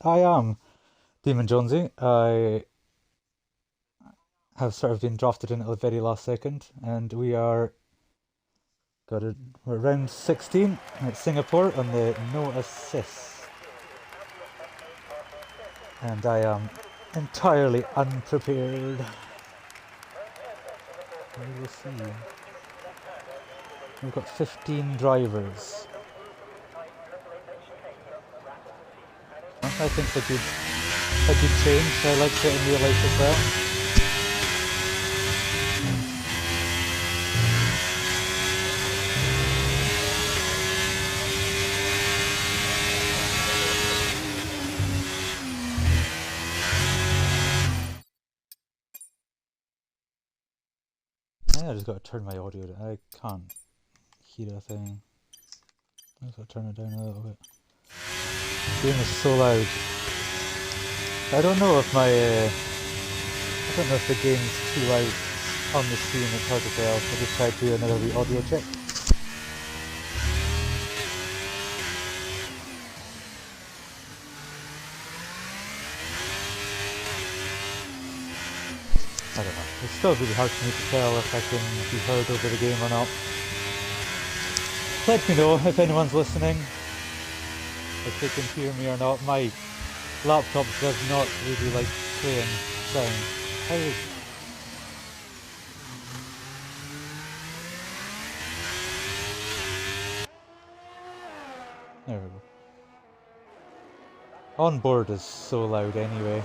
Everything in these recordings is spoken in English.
I am Demon Jonzey. I have sort of been drafted in at the very last second, and we're round 16 at Singapore on the no assist, and I am entirely unprepared. We will see. We've got 15 drivers. I think a good change. I like it in real life as well. I just got to turn my audio down. I can't hear a thing. I just got to turn it down a little bit. The game is so loud. I don't know if the game's too loud on the screen. It's hard to tell. So I just tried to do another wee audio check. I don't know. It's still really hard for me to tell if I can be heard over the game or not. Let me know if anyone's listening, if they can hear me or not. My laptop does not really like playing sound. There we go. On board is so loud anyway.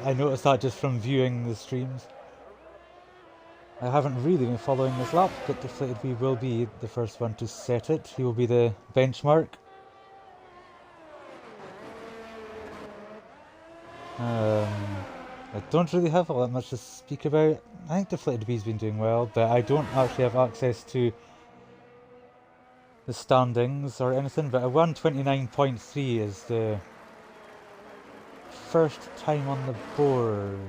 I noticed that just from viewing the streams. I haven't really been following this lap, but Deflated V will be the first one to set it. He will be the benchmark. I don't really have all that much to speak about. I think Deflated V's been doing well, but I don't actually have access to the standings or anything, but a 129.3 is the first time on the board.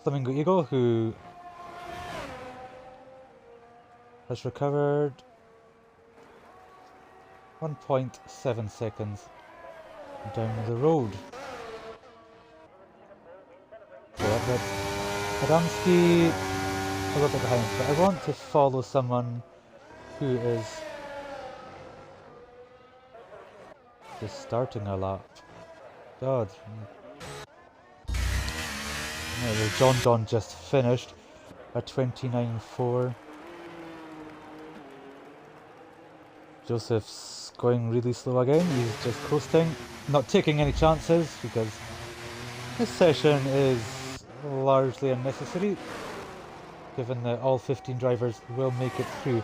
Flamingo Eagle, who has recovered 1.7 seconds down the road. So Adamski a little bit behind, but I want to follow someone who is just starting a lap. God. John just finished at 29.4. Joseph's going really slow again. He's just coasting, not taking any chances because this session is largely unnecessary, given that all 15 drivers will make it through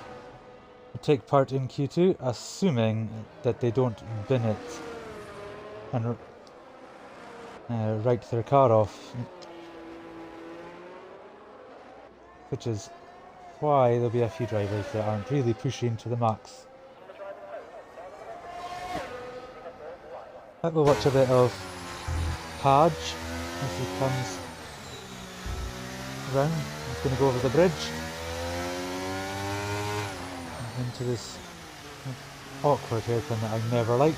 and take part in Q2, assuming that they don't bin it and write their car off. Which is why there'll be a few drivers that aren't really pushing to the max. We'll watch a bit of Padge as he comes around. He's going to go over the bridge into this awkward hairpin that I never liked.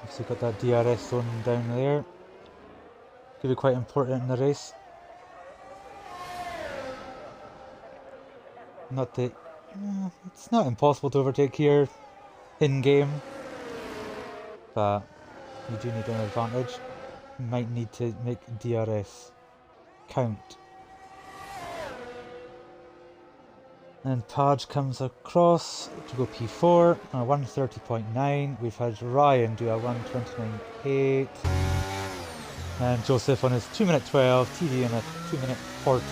So you've got that DRS zone down there. Could be quite important in the race. Not that it's not impossible to overtake here in game, but you do need an advantage. You might need to make DRS count. And Padge comes across to go P4 on a 130.9. We've had Ryan do a 129.8. And Joseph on his 2-minute 12, TD on a 2-minute 40.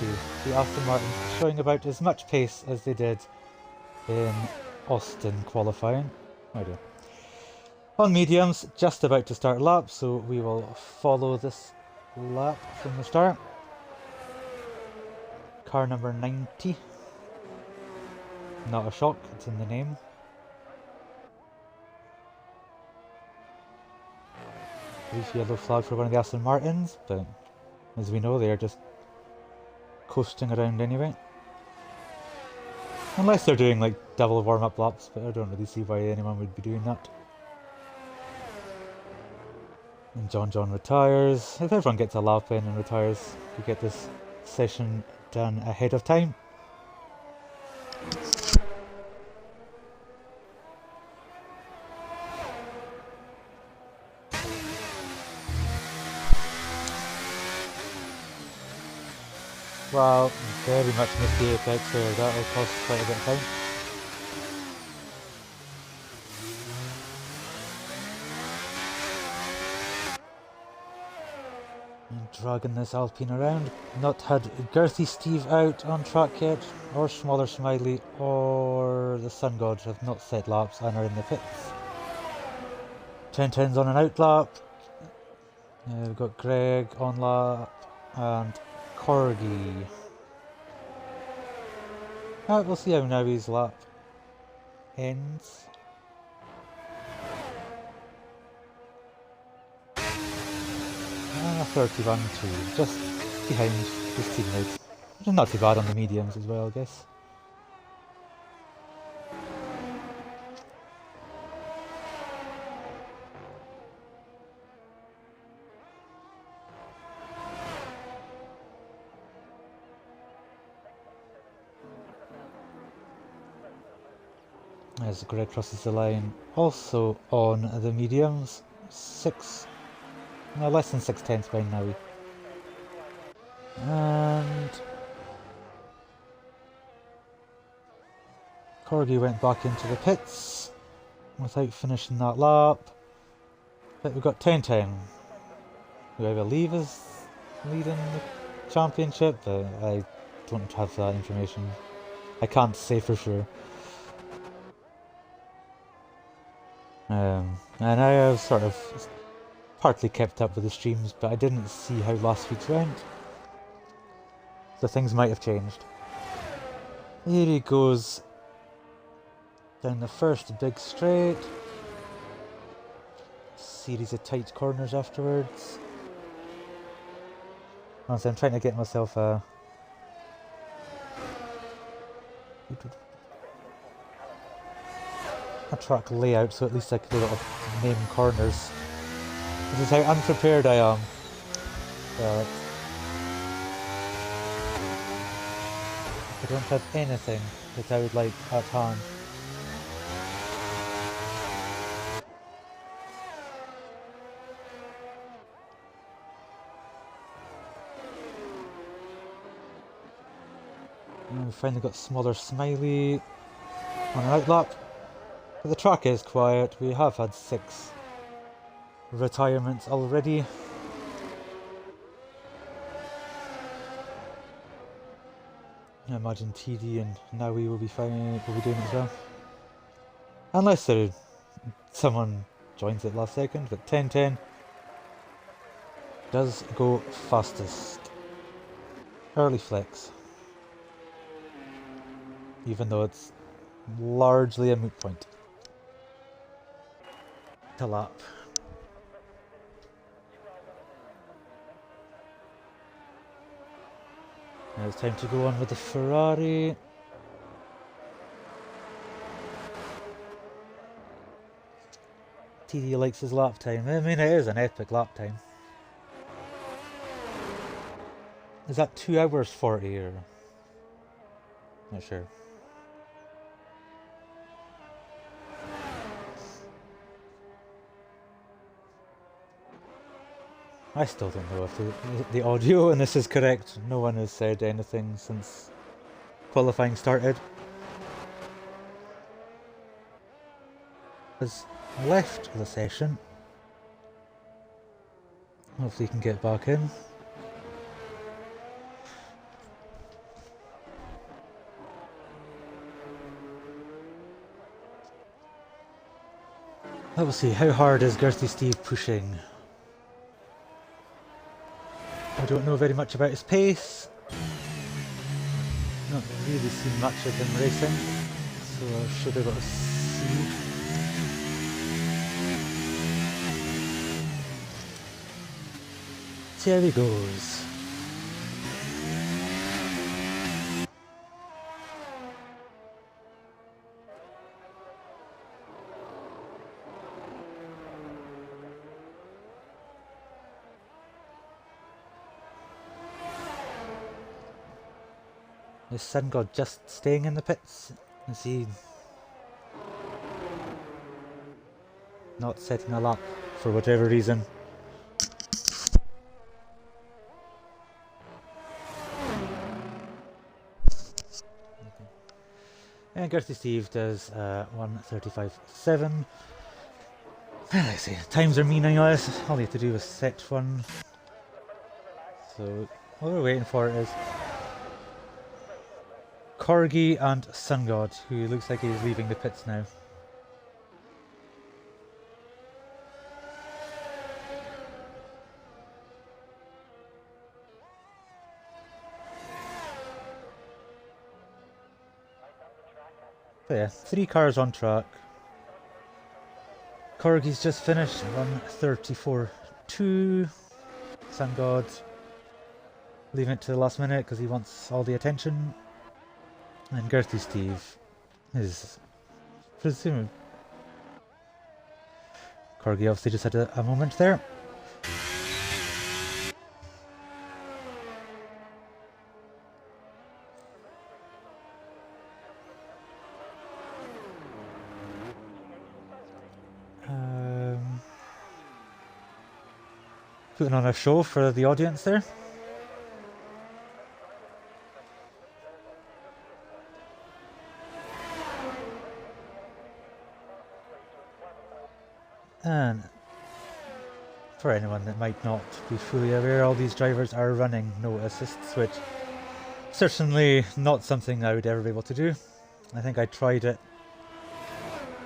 The Aston Martin showing about as much pace as they did in Austin qualifying. Oh dear. On mediums, just about to start lap, so we will follow this lap from the start. Car number 90. Not a shock, it's in the name. Brief yellow flag for one of the Aston Martins, but as we know, they are just coasting around anyway. Unless they're doing like double warm-up laps, but I don't really see why anyone would be doing that. And John retires. If everyone gets a lap in and retires, you get this session done ahead of time. Wow, very much missed the apex there. That'll cost quite a bit of time. And dragging this Alpine around. Not had Girthy Steve out on track yet, or Smaller Smiley, or the Sun God have not set laps and are in the pits. 10-10's on an out lap. We've got Greg on lap and Corgi. We'll see how Nowie's lap ends. 31-2, just behind his teammates. Which is not too bad on the mediums as well, I guess. As Greg crosses the line, also on the mediums, less than 6/10 by now. And Corgi went back into the pits without finishing that lap. But we've got 10-10, who I believe is leading the championship, but I don't have that information. I can't say for sure. And I have sort of partly kept up with the streams, but I didn't see how last week's went. So things might have changed. Here he goes down the first big straight. Series of tight corners afterwards. Honestly, I'm trying to get myself a track layout so at least I can name corners. This is how unprepared I am. But I don't have anything that I would like at hand. And we finally got Smaller Smiley on an outlap. But the track is quiet. We have had 6 retirements already. I imagine TD and Naui will be fine. Will be doing it as well, unless someone joins it last second. But 10-10 does go fastest. Early flex, even though it's largely a moot point. To lap. Now it's time to go on with the Ferrari. TD likes his lap time. I mean, it is an epic lap time. Is that 2 hours 40 or? Not sure. I still don't know if the audio in this is correct. No one has said anything since qualifying started. Has left the session. Hopefully he can get back in. Let's see, how hard is Girthy Steve pushing? I don't know very much about his pace. Not really seen much of him racing, so I should be able to see. So here he goes. Is Sun God just staying in the pits? Is he not setting a lap for whatever reason? And Gertie Steve does 1:35.7. I see, times are meaningless. All you have to do is set one. So all we're waiting for is Corgi and Sun God, who looks like he's leaving the pits now. But yeah, 3 cars on track. Corgi's just finished 1:34.2. Sun God leaving it to the last minute because he wants all the attention. And Gertie Steve is presumably... Corgi obviously just had a moment there. Putting on a show for the audience there. And for anyone that might not be fully aware, all these drivers are running no assist switch. Certainly not something I would ever be able to do. I think I tried it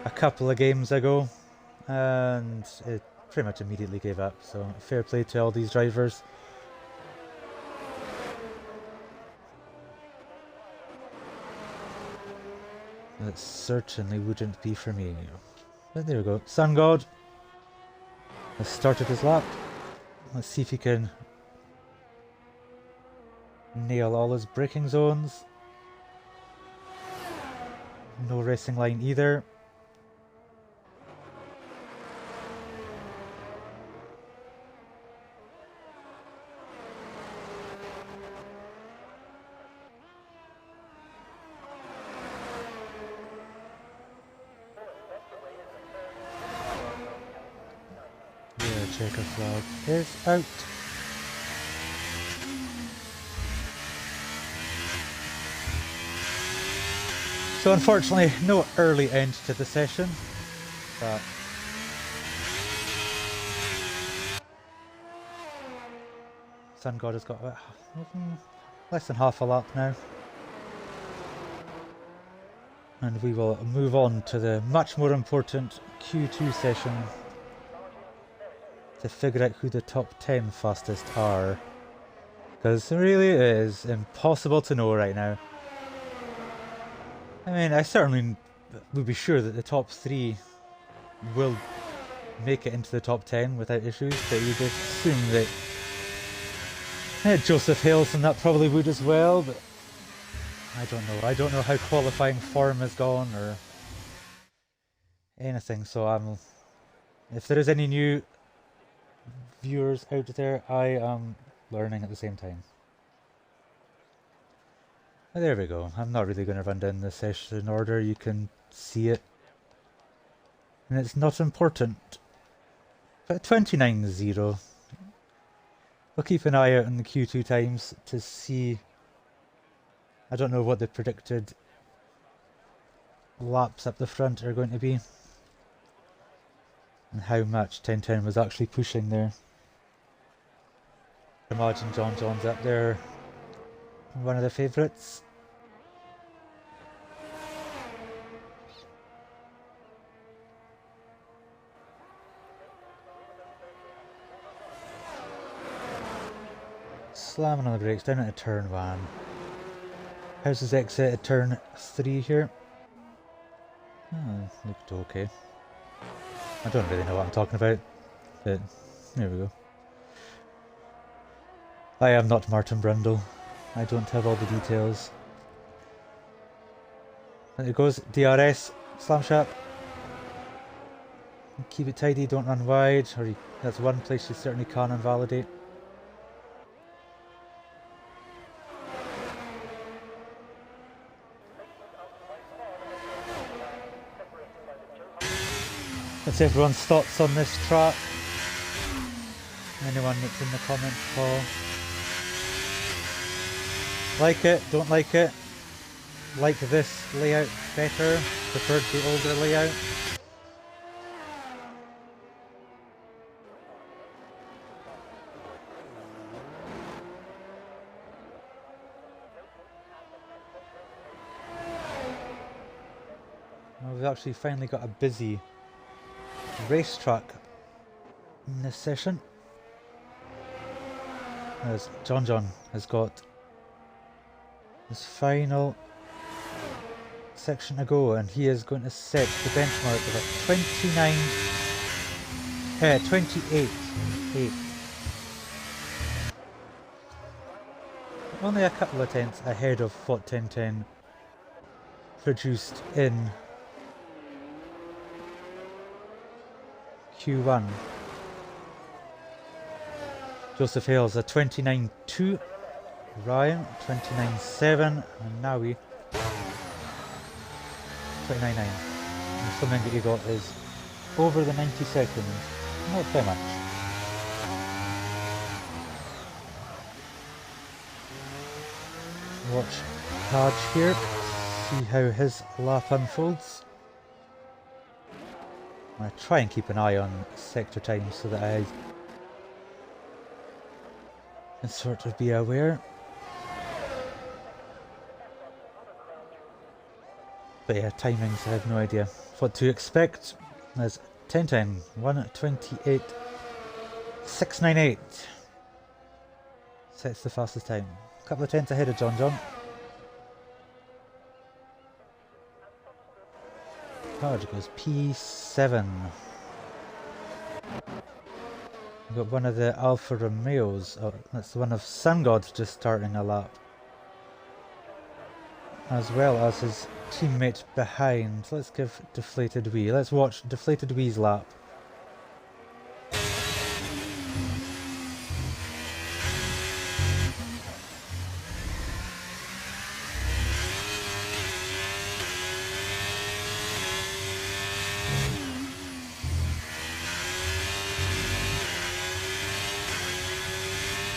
a couple of games ago and it pretty much immediately gave up, so fair play to all these drivers. That certainly wouldn't be for me. But there we go. Sun God has started his lap. Let's see if he can nail all his braking zones. No racing line either. Checker flag is out. So unfortunately, no early end to the session, but Sun God has got less than half a lap now. And we will move on to the much more important Q2 session to figure out who the top 10 fastest are. Because really it is impossible to know right now. I mean, I certainly would be sure that the top 3 will make it into the top 10 without issues, but you'd assume that Joseph Hales and that probably would as well, but I don't know. I don't know how qualifying form has gone or anything, so if there is any new viewers out there, I am learning at the same time. There we go. I'm not really going to run down the session order, you can see it. And it's not important. But 29.0. We'll keep an eye out on the Q2 times to see. I don't know what the predicted laps up the front are going to be. And how much 1010 was actually pushing there. Imagine John's up there, one of the favourites. Slamming on the brakes down into turn 1. How's his exit at turn 3 here? Looked okay. I don't really know what I'm talking about, but there we go. I am not Martin Brundle. I don't have all the details. And it goes, DRS, slam shot. Keep it tidy, don't run wide, or that's one place you certainly can invalidate. What's everyone's thoughts on this track? Anyone that's in the comments below? Like it, don't like it? Like this layout better? Preferred the older layout? Well, we've actually finally got a busy racetrack in this session. As John has got his final section to go, and he is going to set the benchmark of a 28.8. Only a couple of tenths ahead of what 1010 produced in Q1. Joseph Hales a 29.2, Ryan 29.7, and now we 29.9. And something that you got is over the 90 seconds, not by much. Watch Padge here, see how his lap unfolds. I try and keep an eye on sector time so that I can sort of be aware. But yeah, timings, I have no idea what to expect. There's 10:10, 1:28.698. Sets the fastest time. A couple of tenths ahead of John. Padge goes P7. We've got one of the Alfa Romeos. Oh, that's one of Sun God just starting a lap. As well as his teammate behind. Let's give Deflated Wee. Let's watch Deflated Wee's lap.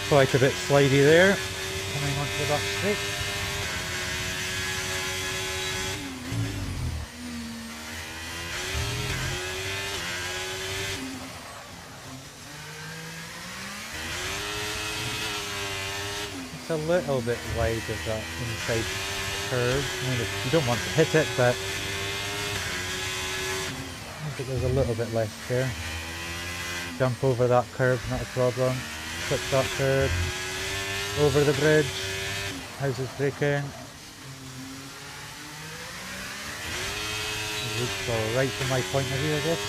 Quite a bit slidey there, coming onto the back straight. It's a little bit wide of that inside curve. I mean, you don't want to hit it, but I think there's a little bit left there. Jump over that curve, not a problem. Clip that curb, over the bridge, how's his braking? Looks alright from my point of view, I guess.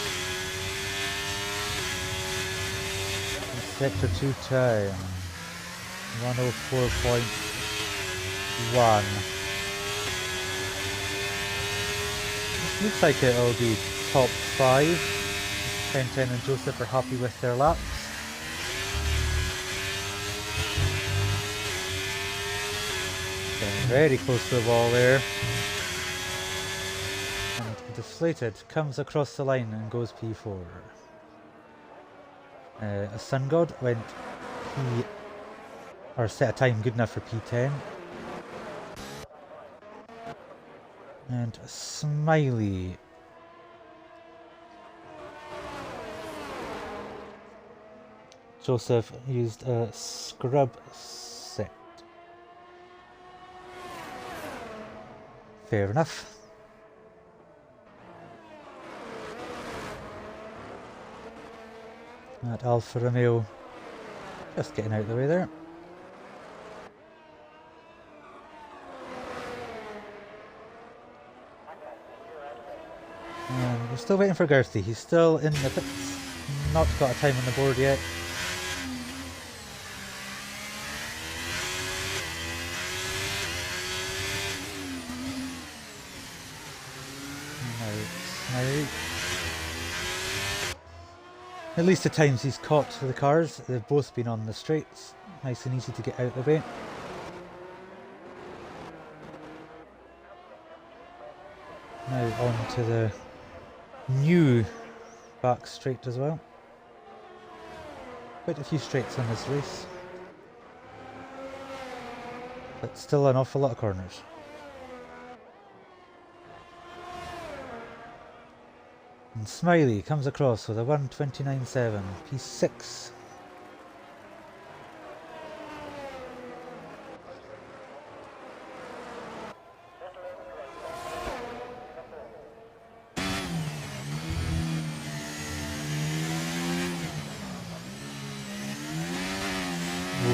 Sector 2 time, 104.1. This looks like it'll be top 5. 1010 and Joseph are happy with their laps. Very close to the wall there. And Deflated comes across the line and goes P4. A Sun God went or set a time good enough for P10. And Smiley Joseph used a scrub set. Fair enough. That Alfa Romeo just getting out of the way there. And we're still waiting for Garthy. He's still in the pits. Not got a time on the board yet. At least the times he's caught the cars, they've both been on the straights. Nice and easy to get out of the way. Now on to the new back straight as well. Quite a few straights in this race, but still an awful lot of corners. And Smiley comes across with a 1:29.7, P6.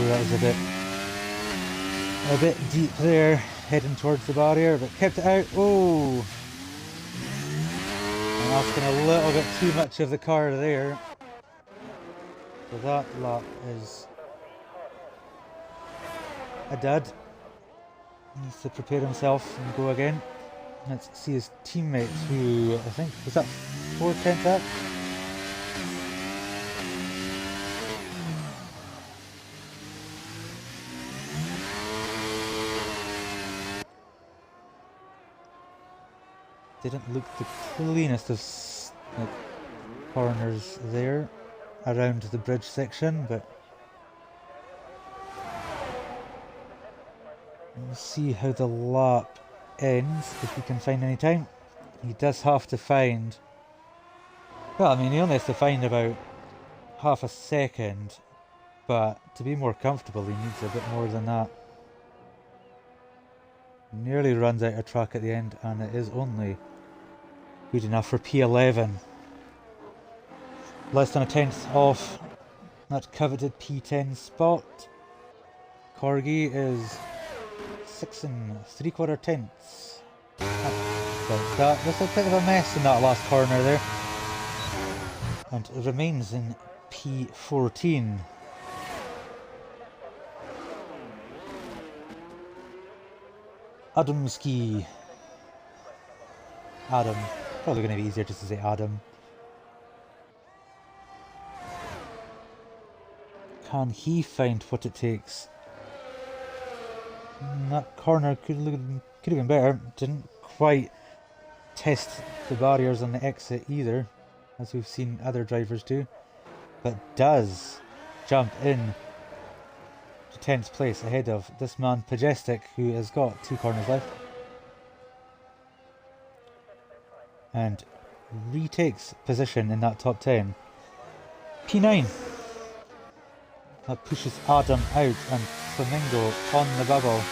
That was a bit deep there, heading towards the barrier, but kept it out. Oh! I'm asking a little bit too much of the car there. So that lap is a dud. He needs to prepare himself and go again. Let's see his teammate, who I think was that 4/10 up. Didn't look the cleanest of corners there around the bridge section, but we'll see how the lap ends, if he can find any time. He does have to find, well, I mean, he only has to find about half a second, but to be more comfortable he needs a bit more than that. Nearly runs out of track at the end, and it is only good enough for P11. Less than a tenth off that coveted P10 spot. Corgi is 6 3/4 tenths. That was a bit of a mess in that last corner there, and it remains in P14. Adamski. Adam. Probably going to be easier just to say Adam. Can he find what it takes? That corner could have been better. Didn't quite test the barriers on the exit either, as we've seen other drivers do, but does jump in to 10th place ahead of this man Padge, who has got 2 corners left, and retakes position in that top 10. P9. That pushes Adam out and Flamingo on the bubble.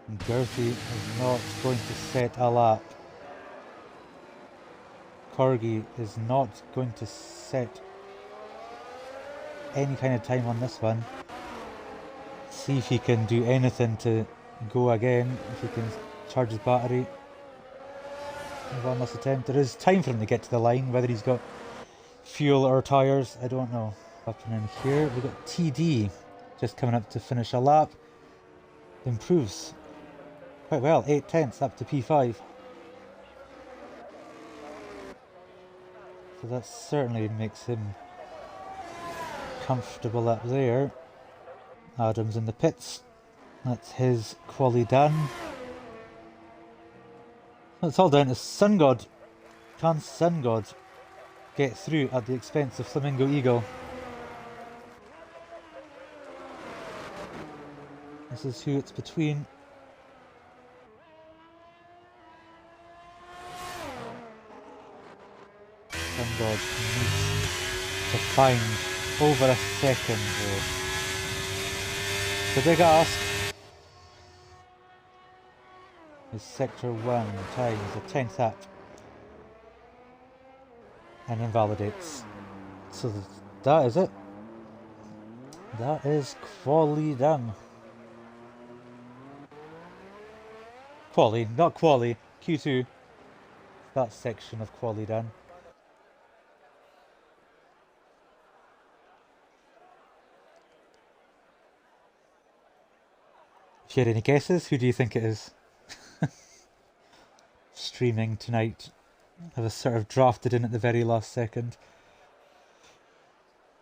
And Gertie is not going to set a lap. Corgi is not going to set any kind of time on this one. See if he can do anything to go again, if he can charge his battery. One last attempt. There is time for him to get to the line, whether he's got fuel or tyres, I don't know. Happening here, we've got TD just coming up to finish a lap. Improves quite well, 8 tenths up to P5. So that certainly makes him comfortable up there. Adam's in the pits. That's his quali done. It's all down to Sun God. Can Sun God get through at the expense of Flamingo Eagle? This is who it's between. Sun God needs to find over a second though. The big ask is sector 1 times a 10th up and invalidates. So that is it. That is quali done. Quali, not quali, Q2. That section of quali done. If you had any guesses, who do you think it is? Streaming tonight. I was sort of drafted in at the very last second.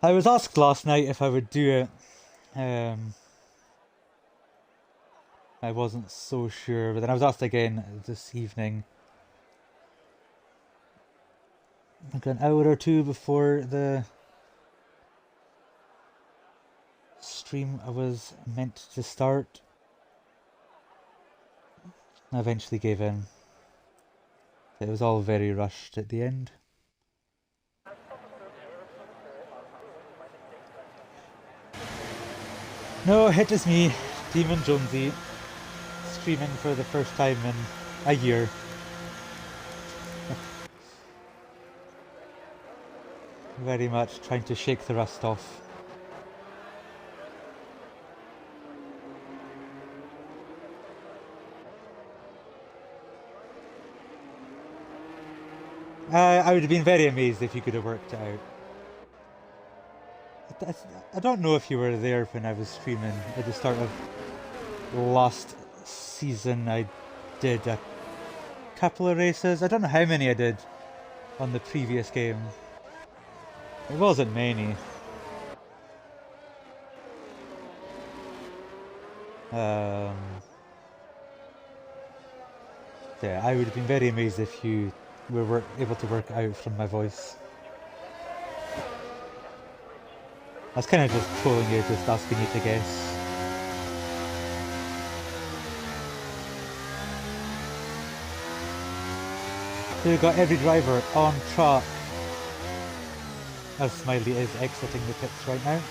I was asked last night if I would do it. I wasn't so sure, but then I was asked again this evening. Like an hour or two before the stream I was meant to start. I eventually gave in. It was all very rushed at the end. No, it is me, Demon Jonzey, streaming for the first time in a year. Very much trying to shake the rust off. I would have been very amazed if you could have worked it out. I don't know if you were there when I was streaming at the start of last season. I did a couple of races. I don't know how many I did on the previous game. It wasn't many. Yeah, I would have been very amazed if you were able to work it out from my voice. I was kind of just trolling you, just asking you to guess. So we've got every driver on track as Smiley is exiting the pits right now.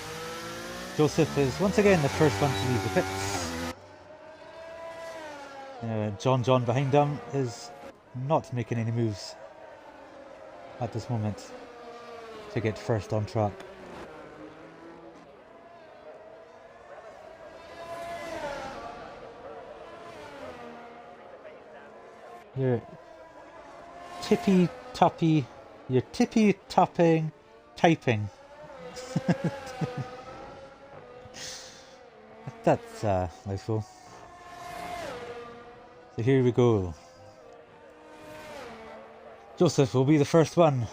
Joseph is once again the first one to leave the pits. John behind him is not making any moves at this moment to get first on track. You're tippy-toppy, you're tippy-topping, typing. That's mouthful. So here we go. Joseph will be the first one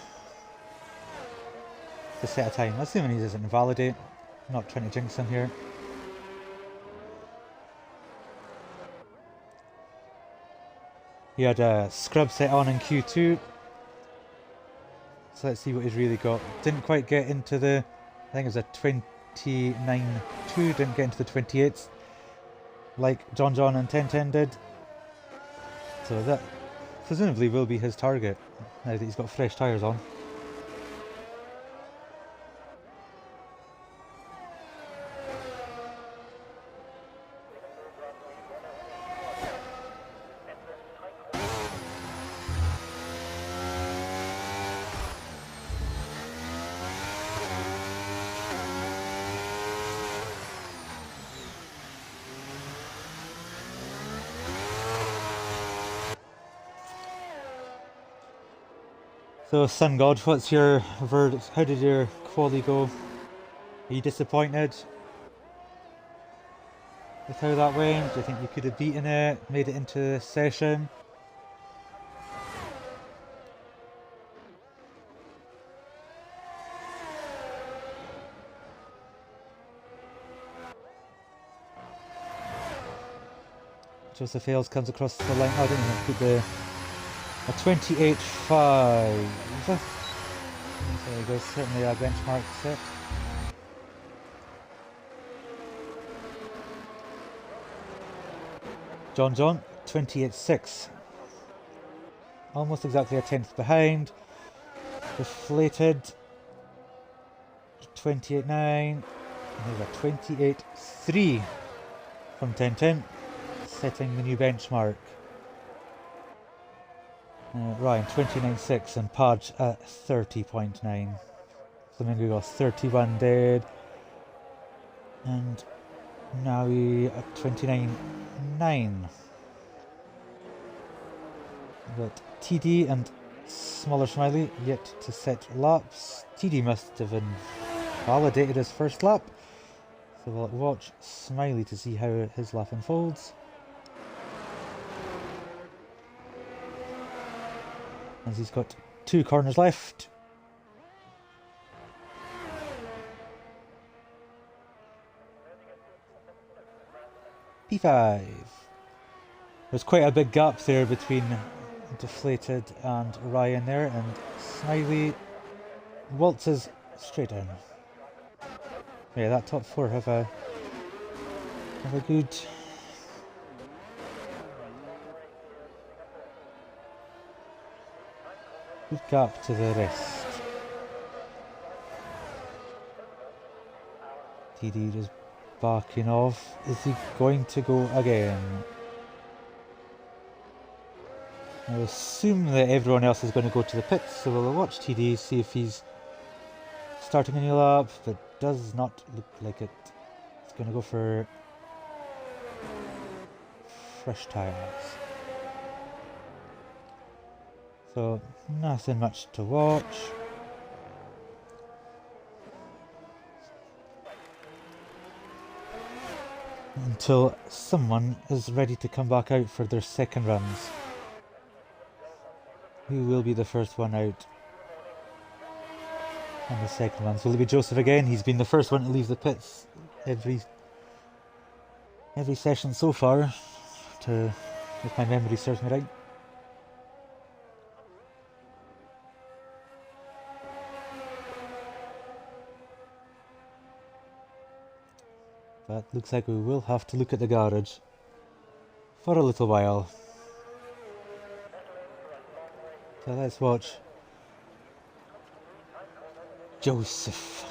to set a time. Assuming he doesn't invalidate. I'm not trying to jinx him here. He had a scrub set on in Q2. So let's see what he's really got. Didn't quite get into the, I think it was a 29.2, didn't get into the 28s like John and 1010 did. So that presumably will be his target now that he's got fresh tyres on. So, Sun God, what's your verdict? How did your quali go? Are you disappointed with how that went? Do you think you could have beaten it, made it into the session? Joseph Hales comes across the line. Oh, I didn't even put the... A 28.5. So there you go, certainly a benchmark set. John, 28.6. Almost exactly a tenth behind. Deflated. 28.9. And there's a 28.3 from 1010, setting the new benchmark. Ryan 29.6 and Padge at 30.9. Flamingo got 31 dead. And now we at 29.9. But TD and Smaller Smiley yet to set laps. TD must have invalidated his first lap. So we'll watch Smiley to see how his lap unfolds. As he's got 2 corners left. P5. There's quite a big gap there between Deflated and Ryan there, and Smiley waltzes straight down. Yeah, that top four have a good gap to the rest. TD just backing off. Is he going to go again? I assume that everyone else is going to go to the pits, so we'll watch TD, see if he's starting a new lap, but does not look like it. He's going to go for fresh tyres. So, nothing much to watch. Until someone is ready to come back out for their second runs. Who will be the first one out on the second runs? Will it be Joseph again? He's been the first one to leave the pits every session so far, if my memory serves me right. But looks like we will have to look at the garage for a little while. So let's watch Joseph.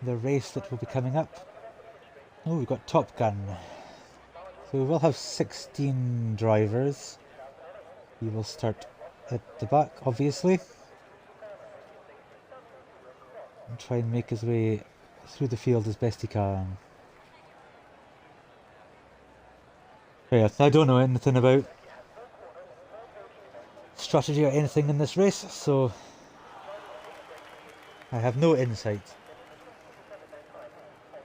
The race that will be coming up. Oh, we've got Top Gun. So we will have 16 drivers. He will start at the back, obviously, and try and make his way through the field as best he can. Yeah, I don't know anything about strategy or anything in this race, so I have no insight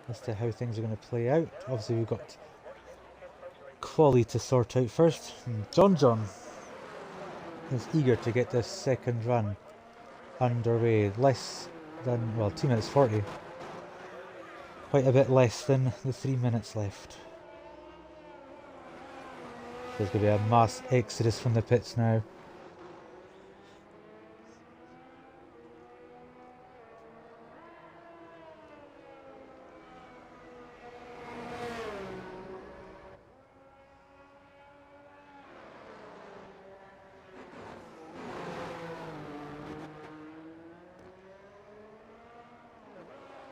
as to how things are going to play out. Obviously we've got quali to sort out first. And John is eager to get this second run underway. Less than, well, 2 minutes 40. Quite a bit less than the 3 minutes left. There's going to be a mass exodus from the pits now.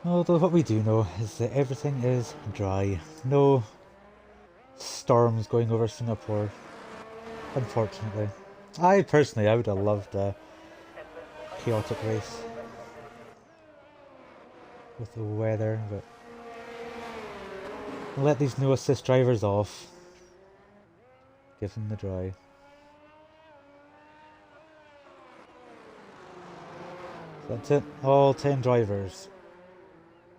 Although what we do know is that everything is dry. No storms going over Singapore, unfortunately. I would have loved a chaotic race with the weather, but let these no assist drivers off. Give them the dry. So that's it, all 10 drivers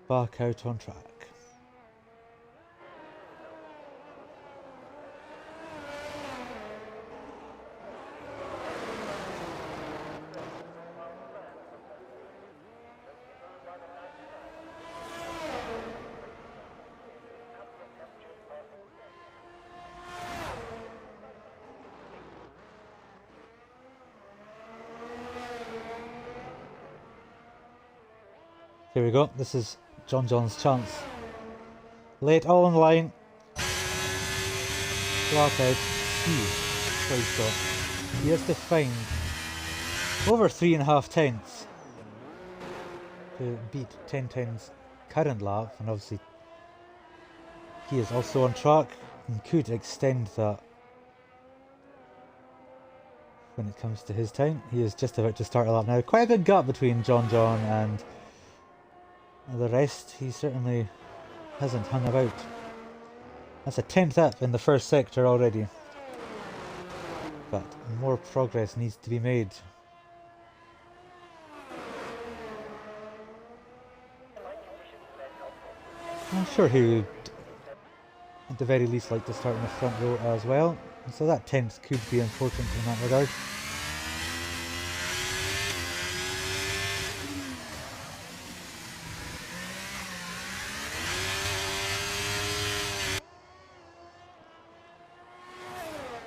back out on track. Here we go, this is John's chance. Lay it all on the line. Flat out. So he's got. He has to find over 3.5 tenths to beat 1010's current lap, and obviously he is also on track and could extend that when it comes to his time. He is just about to start a lap now. Quite a big gap between John and the rest. He certainly hasn't hung about. That's a 10th up in the first sector already. But more progress needs to be made. I'm sure he would at the very least like to start in the front row as well. And so that 10th could be important in that regard.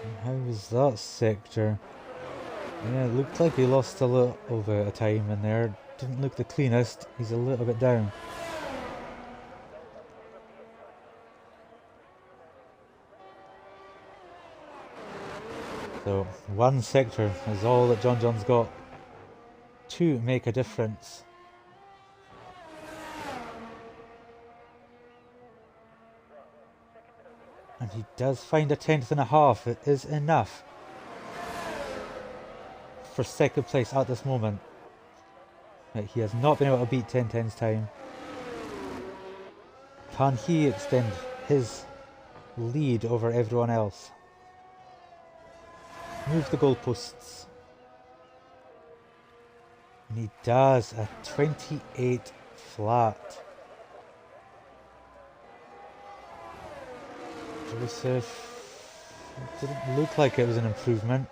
And how was that sector? Yeah, it looked like he lost a little bit of time in there. Didn't look the cleanest. He's a little bit down. So one sector is all that Jon's got to make a difference. And he does find a 10th and a half. It is enough for second place at this moment. Right, he has not been able to beat 10:10's time. Can he extend his lead over everyone else? Move the goalposts. And he does a 28 flat. Joseph, it didn't look like it was an improvement.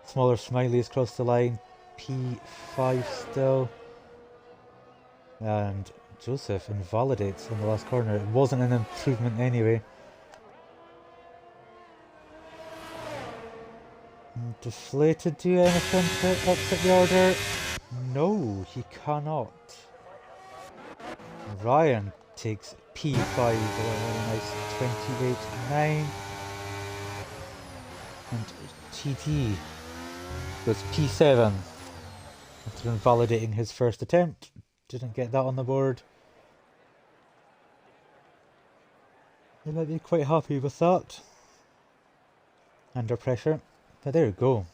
Smaller smileys across the line. P5 still. And Joseph invalidates in the last corner. It wasn't an improvement anyway. Deflated do anything to upset the order? No, he cannot. Ryan takes P5 with a nice 28-9. And TD goes P7 after invalidating his first attempt. Didn't get that on the board. They might be quite happy with that. Under pressure. But there we go.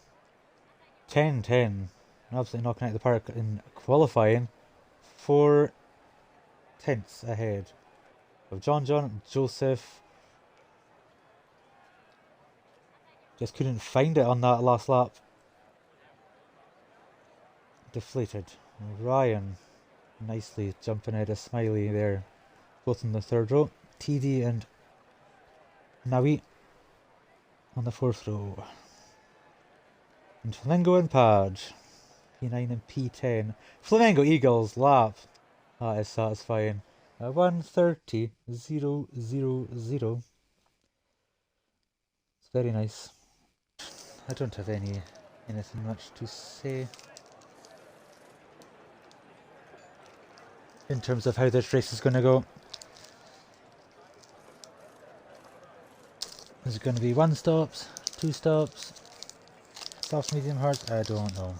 10-10. Absolutely knocking out the park in qualifying. 4 tenths ahead of Jon. Joseph just couldn't find it on that last lap. Deflated. Ryan nicely jumping out of Smiley there. Both in the third row. TD and Nawi on the fourth row. And Flamingo and Padge. P9 and P10. Flamingo Eagles lap. That is satisfying. 1:30.000. It's very nice. I don't have anything much to say in terms of how this race is going to go. Is it going to be 1 stops, 2 stops, soft, medium, hard? I don't know.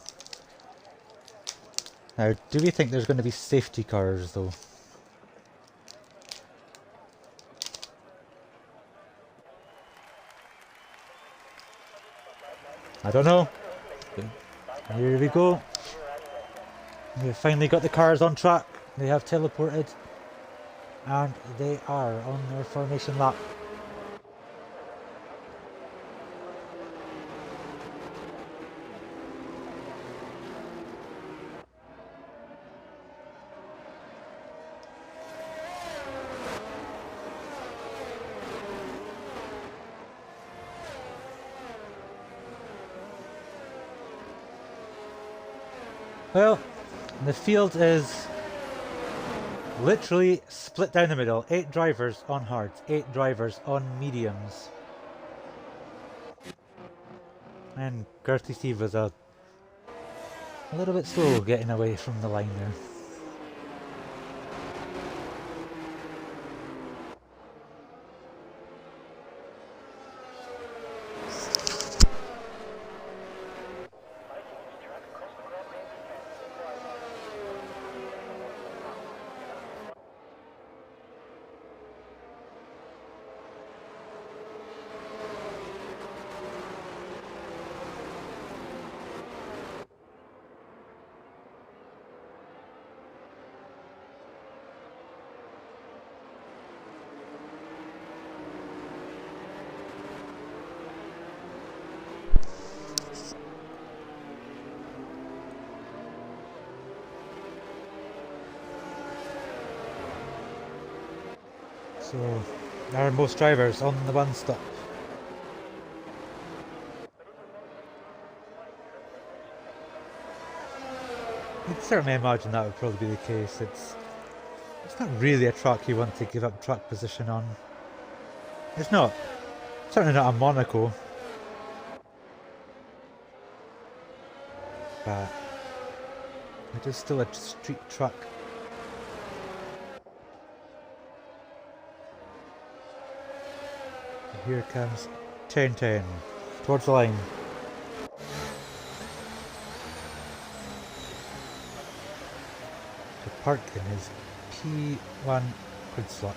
Now, do we think there's going to be safety cars though? I don't know. Here we go. We've finally got the cars on track. They have teleported. And they are on their formation lap. Well, the field is literally split down the middle. 8 drivers on hards, 8 drivers on mediums. And Gertie Steve was a little bit slow getting away from the line there. So are most drivers on the one stop. You'd certainly imagine that would probably be the case. It's not really a track you want to give up track position on. It's not. Certainly not a Monaco. But it is still a street track. Here comes 10-10 towards the line. To park in his P1 grid slot.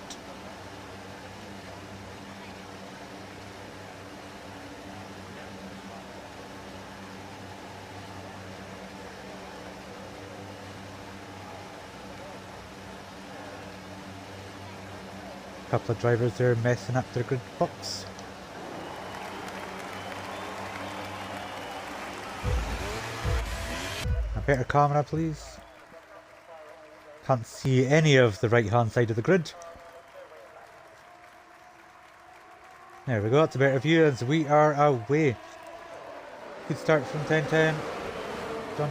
Couple of drivers there messing up their grid box. A better camera, please. Can't see any of the right hand side of the grid. There we go, that's a better view as we are away. Good start from 10-10.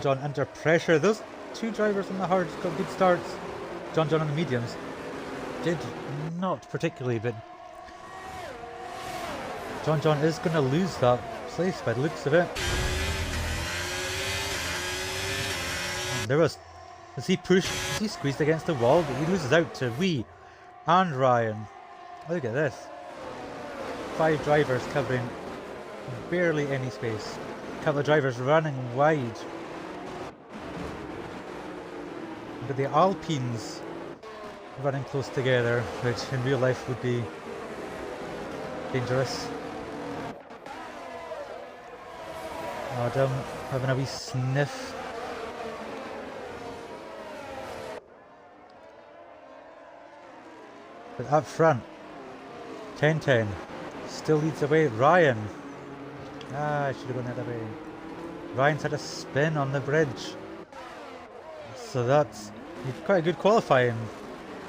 John under pressure. Those two drivers on the hards got good starts. John on the mediums did not particularly, but John is going to lose that place by the looks of it. And there was he pushed, he squeezed against the wall, but he loses out to Wee and Ryan. Look at this. 5 drivers covering barely any space. A couple of drivers running wide. But the Alpines running close together, which in real life would be dangerous. Adam having a wee sniff. But up front, 10-10 still leads the way. Ryan. I should have gone the other way. Ryan's had a spin on the bridge. So that's quite a good qualifying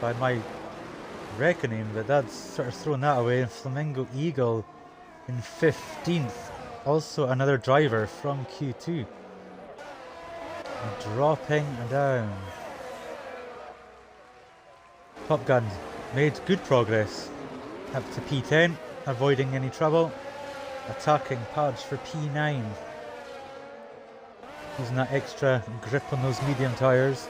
by my reckoning, but that's sort of thrown that away. Flamingo Eagle in 15th. Also another driver from Q2. Dropping down. Top Gun made good progress. Up to P10, avoiding any trouble. Attacking Padge for P9. Using that extra grip on those medium tyres.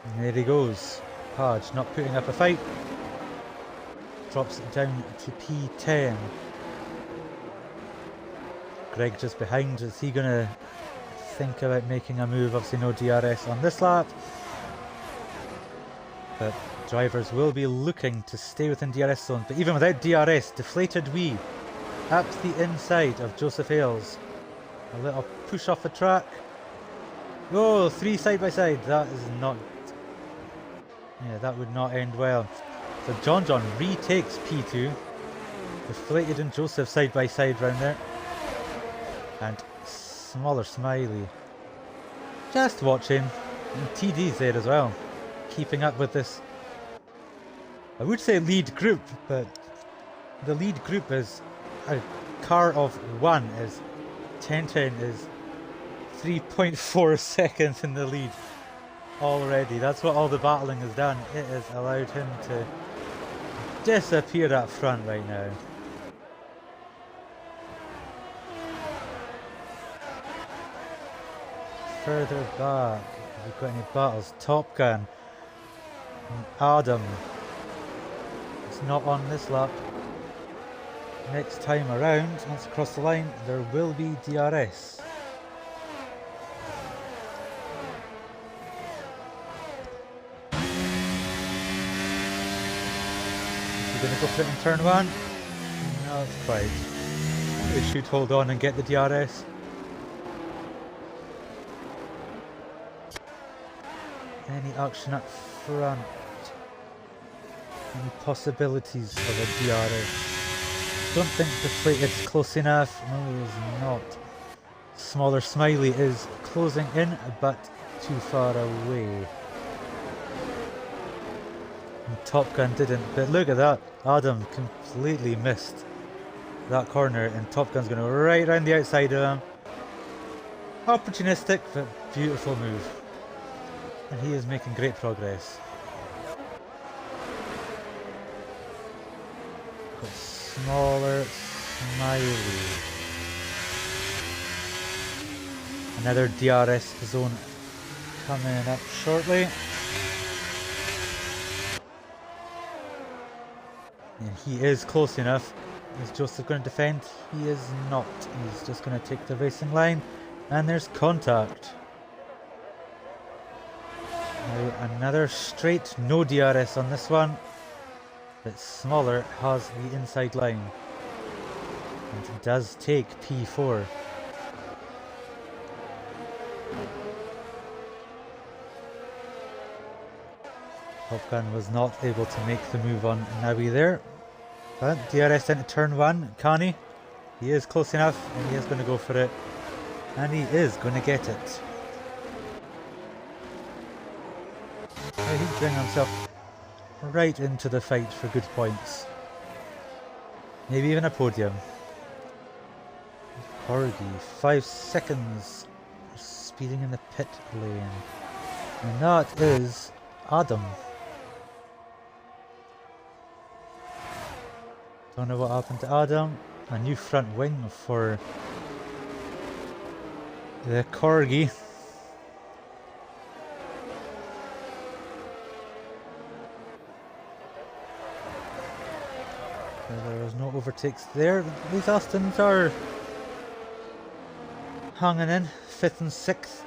And there he goes. Padge not putting up a fight. Drops it down to P10. Greg just behind. Is he going to think about making a move? Obviously no DRS on this lap. But drivers will be looking to stay within DRS zones. But even without DRS, deflated Wee up the inside of Joseph Ailes. A little push off the track. Oh, 3 side by side. That is not... Yeah, that would not end well. So John retakes P2. Deflated and Joseph side by side round there. And smaller Smiley. Just watching. And TD's there as well. Keeping up with this. I would say lead group, but the lead group is a car of 1 is 10-10 is 3.4 seconds in the lead already. That's what all the battling has done. It has allowed him to disappear up front right now. Further back, have we got any battles? Top Gun. Adam. It's not on this lap. Next time around, once across the line, there will be DRS. Is he going to go for it in turn 1? No, it's quite. They should hold on and get the DRS. Any action up front? Any possibilities of a DRS? Don't think Deflated's close enough. No, he is not. Smaller Smiley is closing in, but too far away. And Top Gun didn't, but look at that. Adam completely missed that corner, and Top Gun's going to right around the outside of him. Opportunistic, but beautiful move. And he is making great progress. Got smaller, smiley. Another DRS zone coming up shortly. And he is close enough. Is Joseph going to defend? He is not. He's just going to take the racing line. And there's contact. Now another straight, no DRS on this one. But smaller has the inside line. And it does take P4. Top Gun was not able to make the move on Naui there. But DRS into turn 1, can he? He is close enough and he is going to go for it. And he is going to get it. Now he's bringing himself right into the fight for good points. Maybe even a podium. Corgi, 5 seconds. Speeding in the pit lane. And that is Adam. Don't know what happened to Adam. A new front wing for the Corgi. There was no overtakes there. These Austins are hanging in 5th and 6th.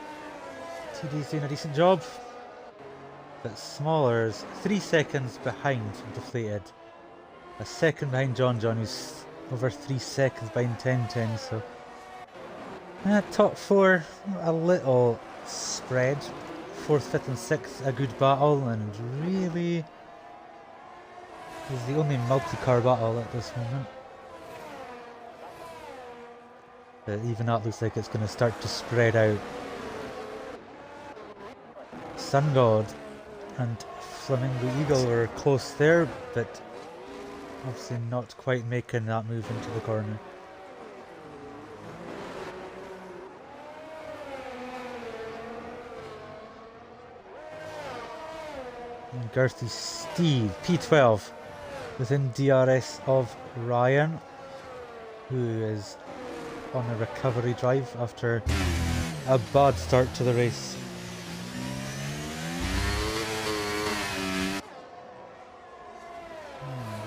TD's doing a decent job. But Smaller's 3 seconds behind deflated. A second behind John, who's over 3 seconds behind 10-10, so top 4, a little spread. 4th, 5th and 6th, a good battle, and really is the only multi-car battle at this moment. But even that looks like it's going to start to spread out. Sun God and Flamingo Eagle were close there, but obviously not quite making that move into the corner. And Girthy Steve, P12, within DRS of Ryan, who is on a recovery drive after a bad start to the race.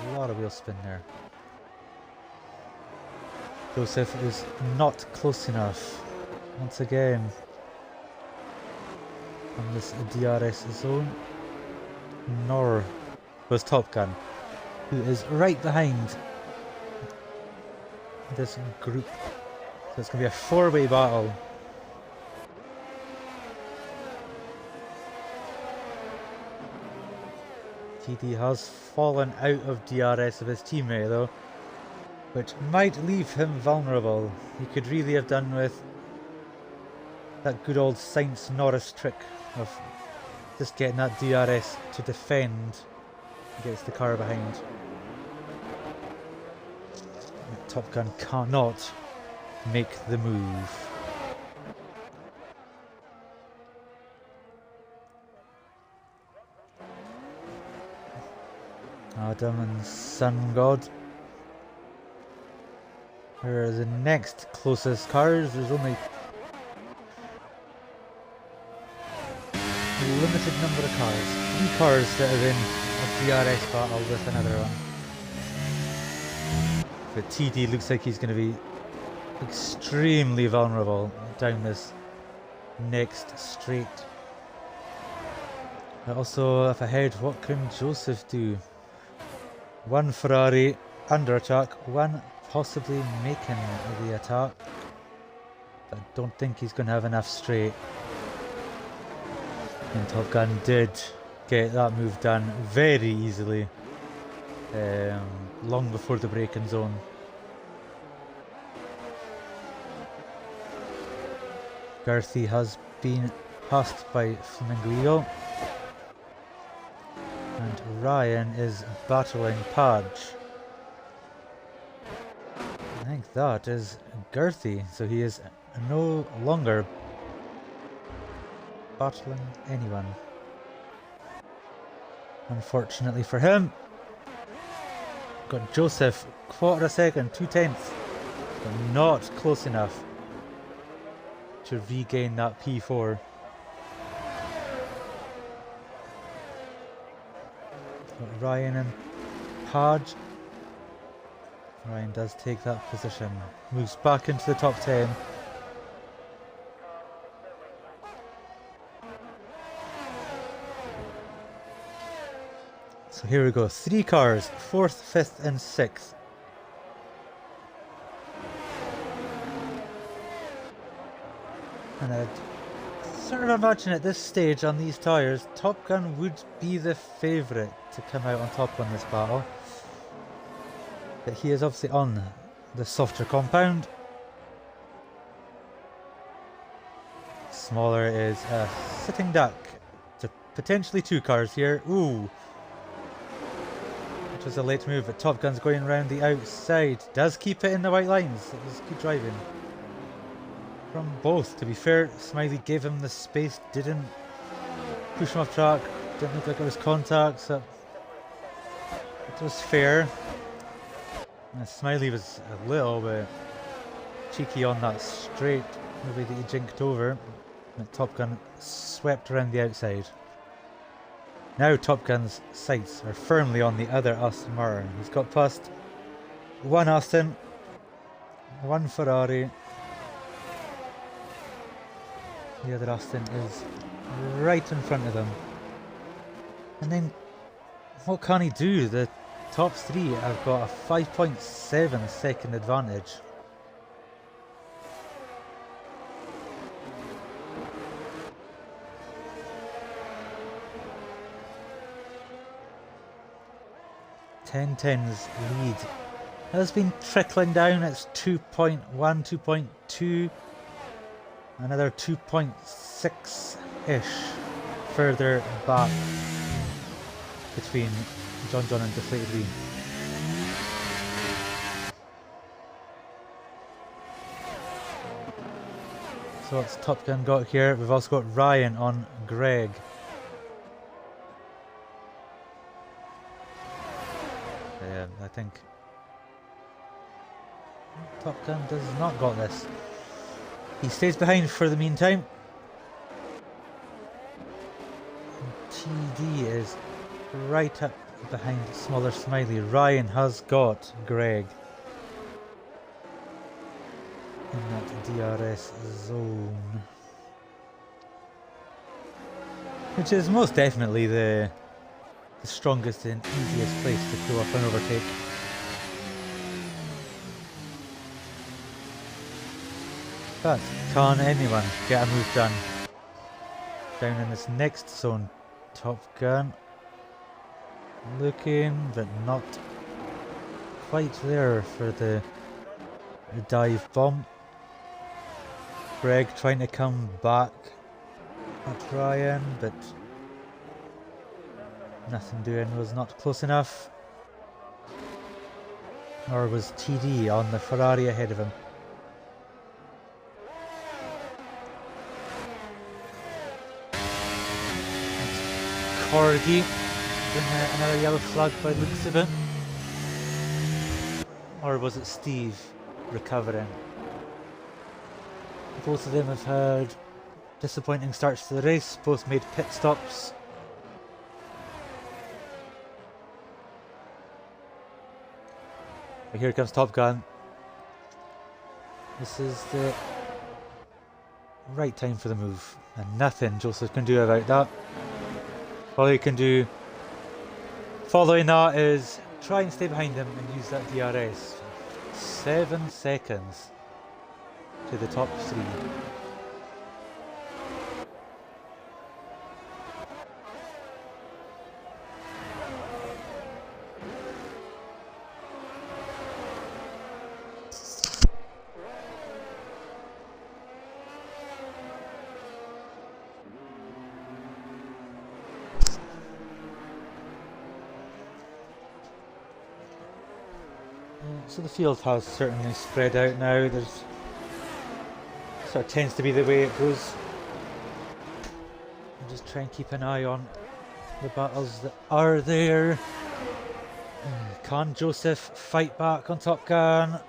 A lot of wheel spin there. Joseph is not close enough once again on this DRS zone, nor was Top Gun, who is right behind this group. So it's going to be a 4-way battle. TD has fallen out of DRS of his teammate though, which might leave him vulnerable. He could really have done with that good old Sainz Norris trick of just getting that DRS to defend against the car behind. Top Gun cannot make the move. Adam and Sun God are the next closest cars. There's only a limited number of cars. 3 cars that are in a DRS battle with another one. But TD looks like he's going to be extremely vulnerable down this next straight. But also up ahead, what can Joseph do? 1 Ferrari under attack, 1 possibly making the attack. But I don't think he's going to have enough straight. And Top Gun did get that move done very easily, long before the braking zone. Girthy has been passed by Flamingo Eagle. And Ryan is battling Padge. I think that is Girthy, so he is no longer battling anyone. Unfortunately for him. Got Joseph, quarter a second, 2/10, but not close enough to regain that P4. Got Ryan and Padge. Ryan does take that position, moves back into the top 10. So here we go, 3 cars, 4th, 5th and 6th. And I'd sort of imagine at this stage on these tyres, Top Gun would be the favourite to come out on top on this battle. But he is obviously on the softer compound. Smaller is a sitting duck. So potentially 2 cars here. Ooh. Which was a late move, but Top Gun's going around the outside. Does keep it in the white lines. It was good driving from both. To be fair, Smiley gave him the space, didn't push him off track, didn't look like it was contact, so it was fair. And Smiley was a little bit cheeky on that straight, the way that he jinked over. And Top Gun swept around the outside. Now Top Gun's sights are firmly on the other Aston Martin. He's got past 1 Aston, 1 Ferrari. The other Aston is right in front of them. And then what can he do? The top 3 have got a 5.7 second advantage. Ten's lead has been trickling down. It's 2.1, 2.2, another 2.6-ish further back between John and Deflated Green. So what's Top Gun got here? We've also got Ryan on Greg. I think Top Gun does not got this. He stays behind for the meantime. And TD is right up behind smaller Smiley. Ryan has got Greg in that DRS zone, which is most definitely the strongest and easiest place to pull off an overtake. But can anyone get a move done down in this next zone? Top Gun looking, but not quite there for the dive bomb. Greg trying to come back at Ryan, but nothing doing, was not close enough. Or was TD on the Ferrari ahead of him? Corgi, another yellow flag by the looks of it. Or was it Steve recovering? Both of them have had disappointing starts to the race, both made pit stops. Here comes Top Gun. This is the right time for the move, and nothing Joseph can do about that. All he can do following that is try and stay behind him and use that DRS. 7 seconds to the top 3. So the field has certainly spread out now. There's sort of tends to be the way it goes. I'll just try and keep an eye on the battles that are there. Can Joseph fight back on Top Gun?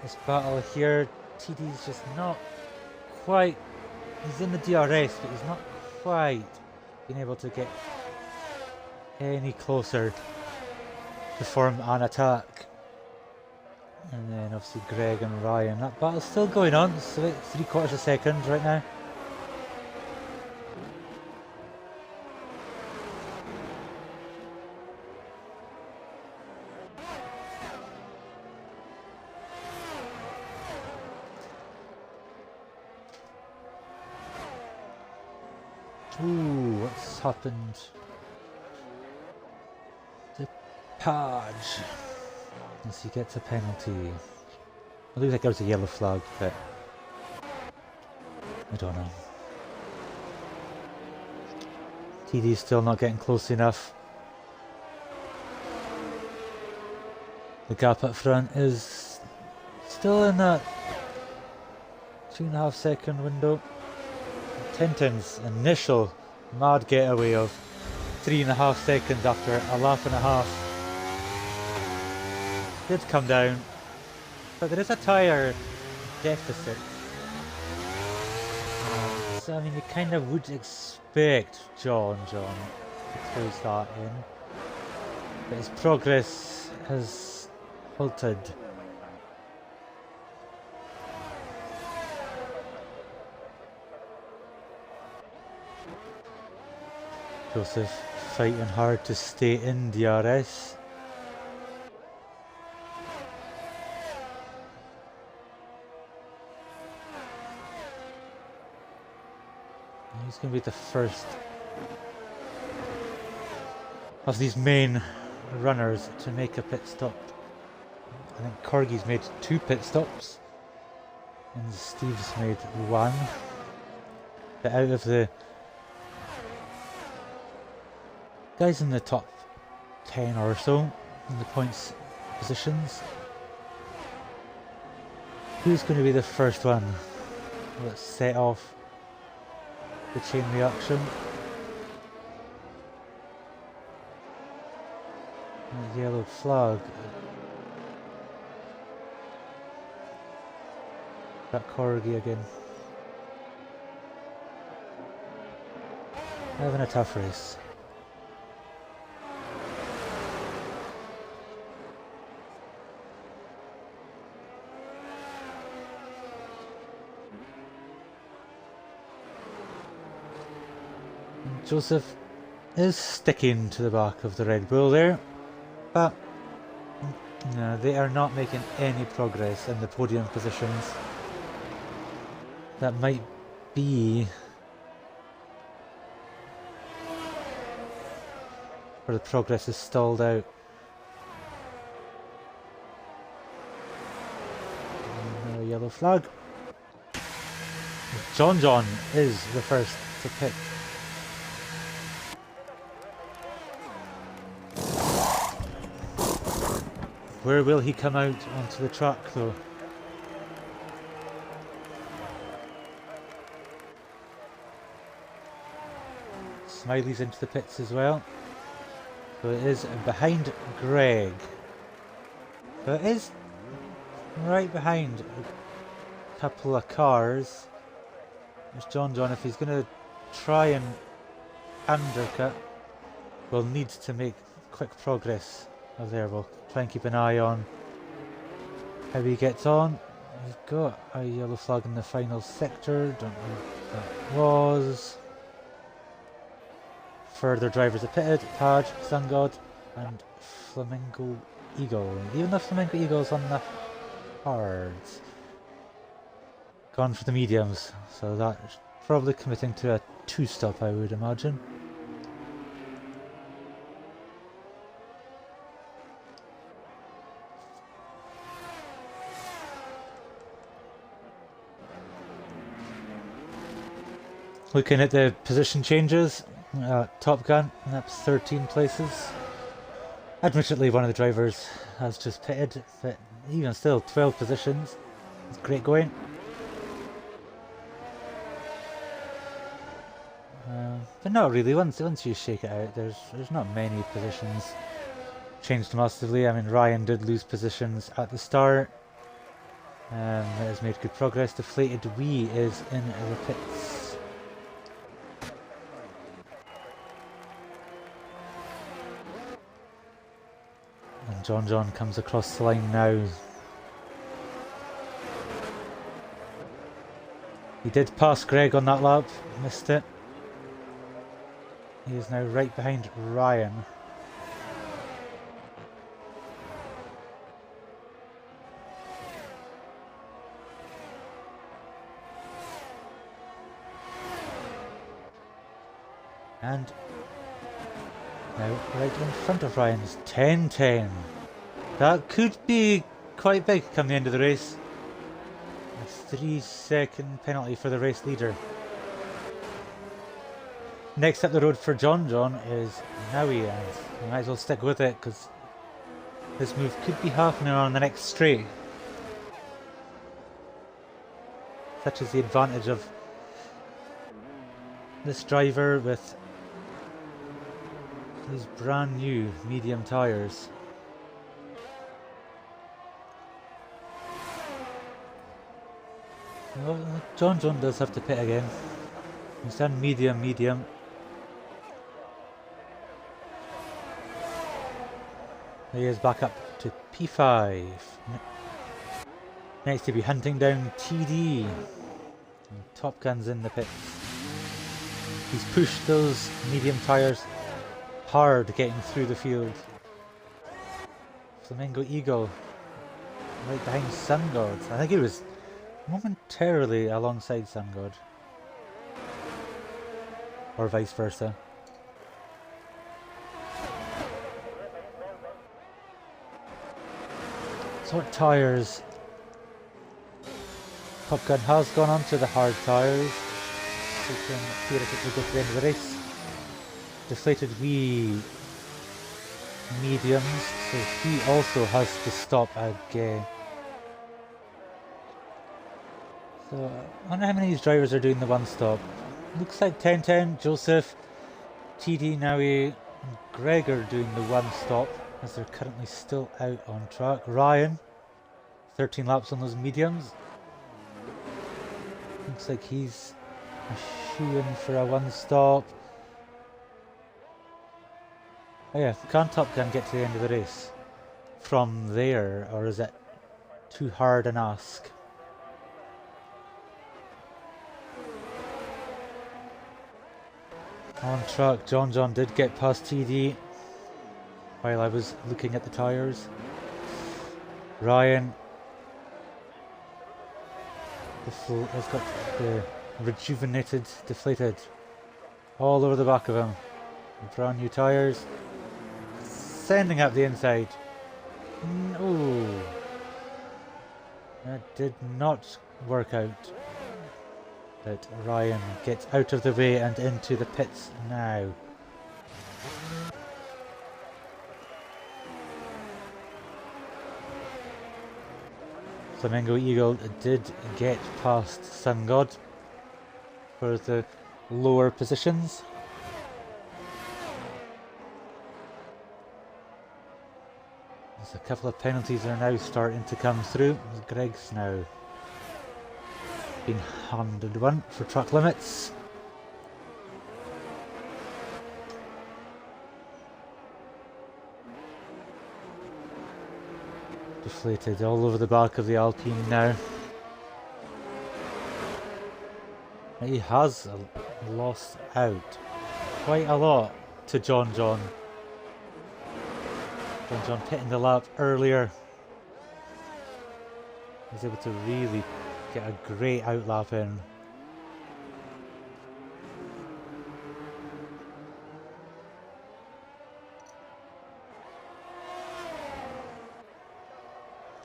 This battle here, TD's just not quite. He's in the DRS, but he's not quite been able to get any closer to form an attack. And then obviously Greg and Ryan. That battle's still going on. It's about 3/4 seconds right now. Ooh, what's happened to Padge? As he gets a penalty. It looks like there's a yellow flag, but I don't know. TD's still not getting close enough. The gap up front is still in that 2.5 second window. Tintin's initial mad getaway of 3.5 seconds after a lap and a half did come down, but there is a tyre deficit. So I mean, you kind of would expect John to close that in, but his progress has halted. Joseph fighting hard to stay in DRS. He's going to be the first of these main runners to make a pit stop. I think Corgi's made 2 pit stops and Steve's made 1. But out of the guys in the top 10 or so in the points positions, who's going to be the first one that set off the chain reaction? And the yellow flag. That Corgi again. Having a tough race. Joseph is sticking to the back of the Red Bull there, but no, they are not making any progress in the podium positions. That might be where the progress is stalled out. Another yellow flag. John is the first to pit. Where will he come out onto the track though? Smiley's into the pits as well. So it is behind Greg. So it is right behind a couple of cars. There's John, if he's going to try and undercut, will need to make quick progress. Oh, there, we'll try and keep an eye on how he gets on. He's got a yellow flag in the final sector, don't know what that was. Further drivers are pitted, Padge, Sun God and Flamingo Eagle. Even the Flamingo Eagle's on the hards. Gone for the mediums, so that's probably committing to a 2-stop, I would imagine. Looking at the position changes, Top Gun, that's 13 places. Admittedly, one of the drivers has just pitted, but even still, 12 positions. It's great going. But not really. Once you shake it out, there's not many positions changed massively. I mean, Ryan did lose positions at the start. Has made good progress. Deflated Wee is in the pits. And John comes across the line now. He did pass Greg on that lap, missed it. He is now right behind Ryan. And now right in front of Ryan's 10-10. That could be quite big come the end of the race. A 3-second penalty for the race leader. Next up the road for John is Nowie, and you might as well stick with it because this move could be happening on the next straight. Such is the advantage of this driver with these brand new medium tyres. Well, John does have to pit again. He's done medium. He is back up to P5. Next to be hunting down TD. And Top Gun's in the pits. He's pushed those medium tyres hard getting through the field. Flamingo Eagle right behind Sun God. I think he was momentarily alongside Sun God. Or vice versa. So what tyres? Top Gun has gone on to the hard tyres. We can theoretically go to the end of the race. Deflated Wee mediums, so he also has to stop again. So I wonder how many of these drivers are doing the one stop. Looks like 10-10, Joseph, TD, Nowie, and Greg are doing the one stop as they're currently still out on track. Ryan, 13 laps on those mediums. Looks like he's a shoe-in for a one stop. Oh yeah, can Top Gun get to the end of the race from there, or is it too hard an ask? On track, John did get past TD while I was looking at the tyres. Ryan has got the rejuvenated, deflated all over the back of him. Brand new tyres. Sending up the inside. No, that did not work out. But Ryan gets out of the way and into the pits now. Flamingo Eagle did get past Sun God for the lower positions. There's a couple of penalties are now starting to come through. Greg's now being handed one for track limits. Deflated all over the back of the Alpine now. He has lost out quite a lot to John. John pitting the lap earlier. He's able to really get a great outlap in.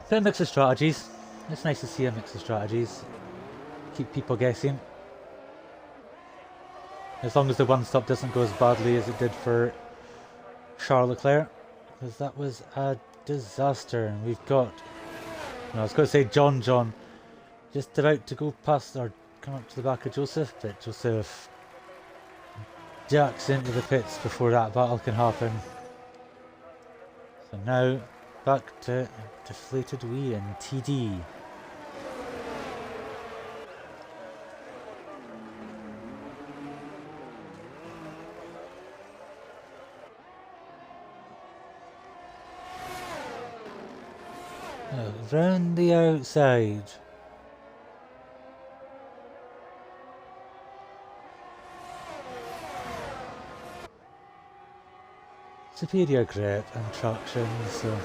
So a mix of strategies. It's nice to see a mix of strategies. Keep people guessing. As long as the one stop doesn't go as badly as it did for Charles Leclerc. because that was a disaster. And we've got, I was going to say John, just about to go past or come up to the back of Joseph, but Joseph jacks into the pits before that battle can happen. So now back to deflated wheel and TD. Round the outside. Superior grip and traction, so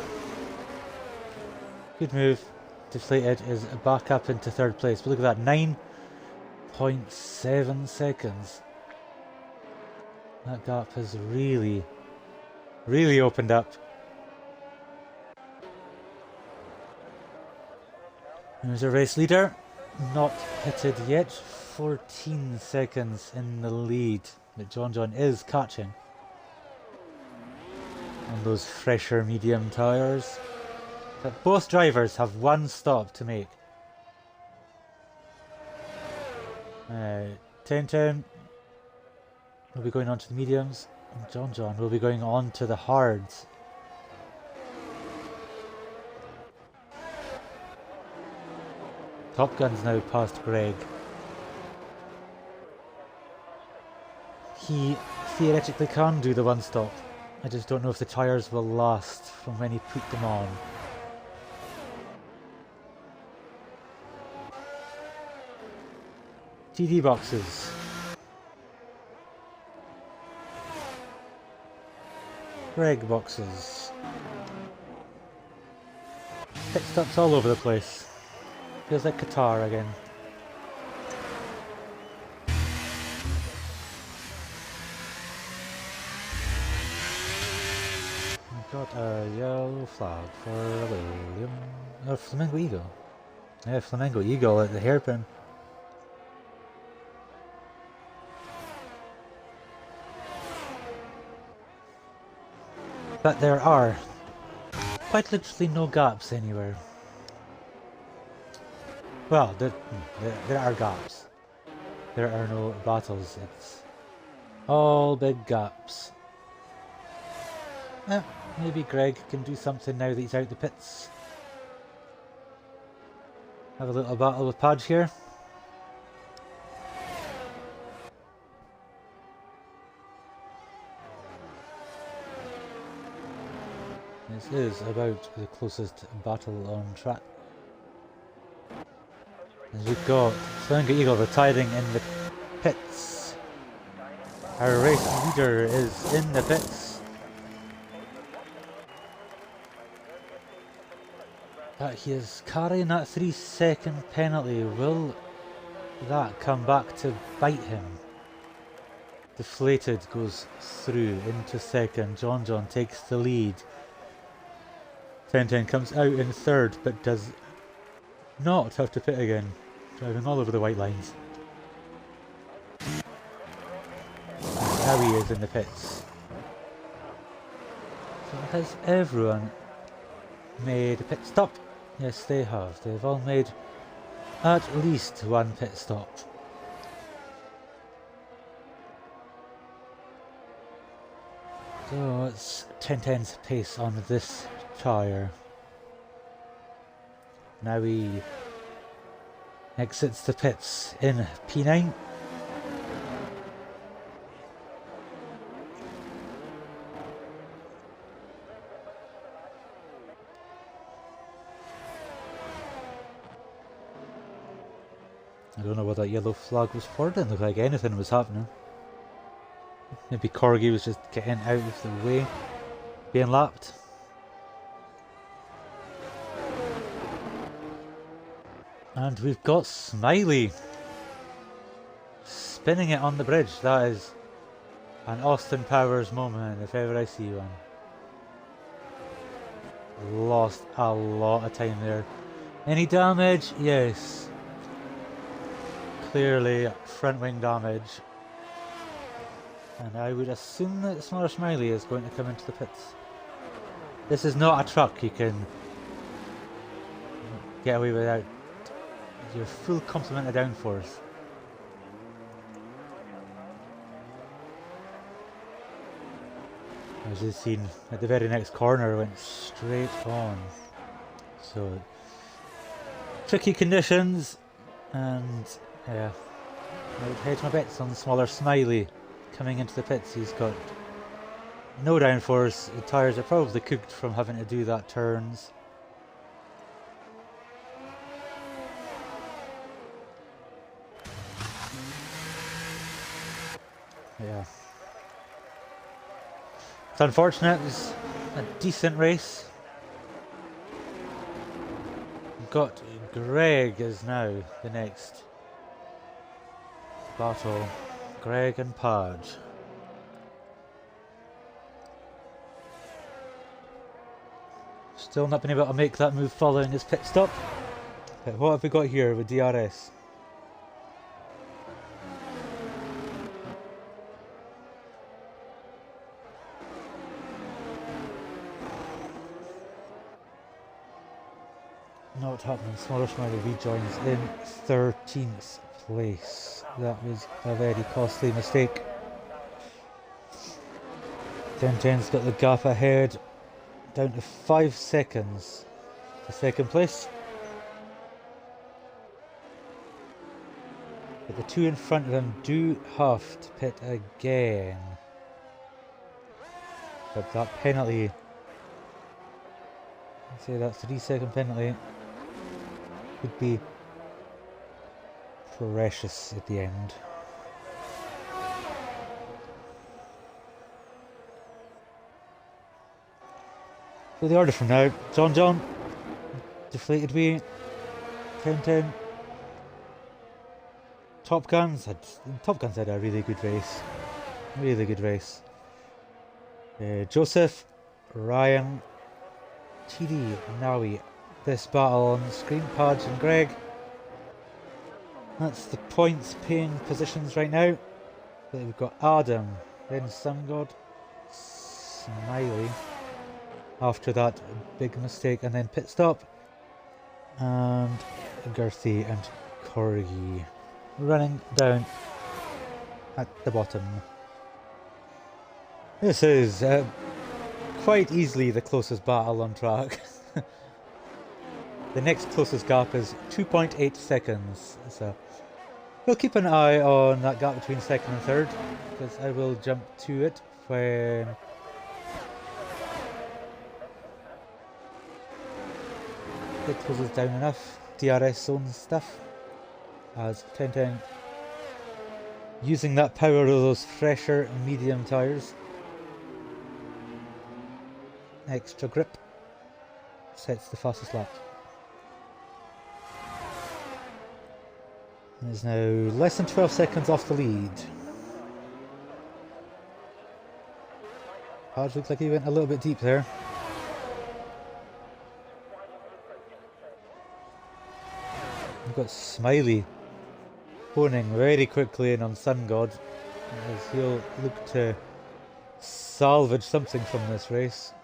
good move. Deflated is back up into third place. But look at that, 9.7 seconds. That gap has really opened up. There's a race leader, not pitted yet. 14 seconds in the lead that John is catching on those fresher medium tyres. But both drivers have one stop to make. 10 will be going on to the mediums, and John will be going on to the hards. Top Gun's now past Greg. He theoretically can do the one stop. I just don't know if the tyres will last from when he put them on. TD boxes. Greg boxes. Pit stops all over the place. Feels like Qatar again. We've got a yellow flag for William. Oh, Flamingo Eagle. Yeah, Flamingo Eagle at the hairpin. But there are quite literally no gaps anywhere. Well, there are gaps. There are no battles. It's all big gaps. Maybe Greg can do something now that he's out the pits. Have a little battle with Padge here. This is about the closest battle on track. And we've got Flamingo Eagle retiring in the pits. Our race leader is in the pits. But he is carrying that 3-second penalty. Will that come back to bite him? Deflated goes through into second. John takes the lead. 10 comes out in third, but does not have to pit again, driving all over the white lines. And now he is in the pits. So has everyone made a pit stop? Yes, they have. They've all made at least one pit stop. So it's 10's pace on this tyre. Now he exits the pits in P9. I don't know what that yellow flag was for. It didn't look like anything was happening. Maybe Corgi was just getting out of the way, being lapped. And we've got Smiley spinning it on the bridge. That is an Austin Powers moment if ever I see one. Lost a lot of time there. Any damage? Yes. Clearly front wing damage. And I would assume that Smiley is going to come into the pits. This is not a truck you can get away without your full complement of downforce. As you've seen, at the very next corner went straight on. So tricky conditions, and yeah, I would hedge my bets on smaller Smiley coming into the pits. He's got no downforce, the tyres are probably cooked from having to do that turns. Yeah. It's unfortunate, it was a decent race. We've got Greg is now the next battle. Greg and Padge. Still not been able to make that move following his pit stop. But what have we got here with DRS? Not happening. Smaller Smiley rejoins in 13th place. That was a very costly mistake. 1010's got the gap ahead, down to 5 seconds to second place. But the two in front of him do have to pit again. But that penalty, I'd say that 3-second penalty, would be precious at the end. So the order from now: John, Deflated Wee, 1010. Top Guns had a really good race. Really good race. Joseph, Ryan, TD, Nawi. This battle on the screen, Padge and Greg. That's the points paying positions right now. But we've got Adam, then Sungod, Smiley, after that big mistake, and then pit stop, and Girthy and Corgi running down at the bottom. This is quite easily the closest battle on track. The next closest gap is 2.8 seconds, so we'll keep an eye on that gap between second and third, because I will jump to it when it closes down enough. DRS zone stuff, as 1010 using that power of those fresher medium tyres. Extra grip sets the fastest lap. And is now less than 12 seconds off the lead. Padge looks like he went a little bit deep there. We've got Smiley honing very quickly in on Sun God, as he'll look to salvage something from this race.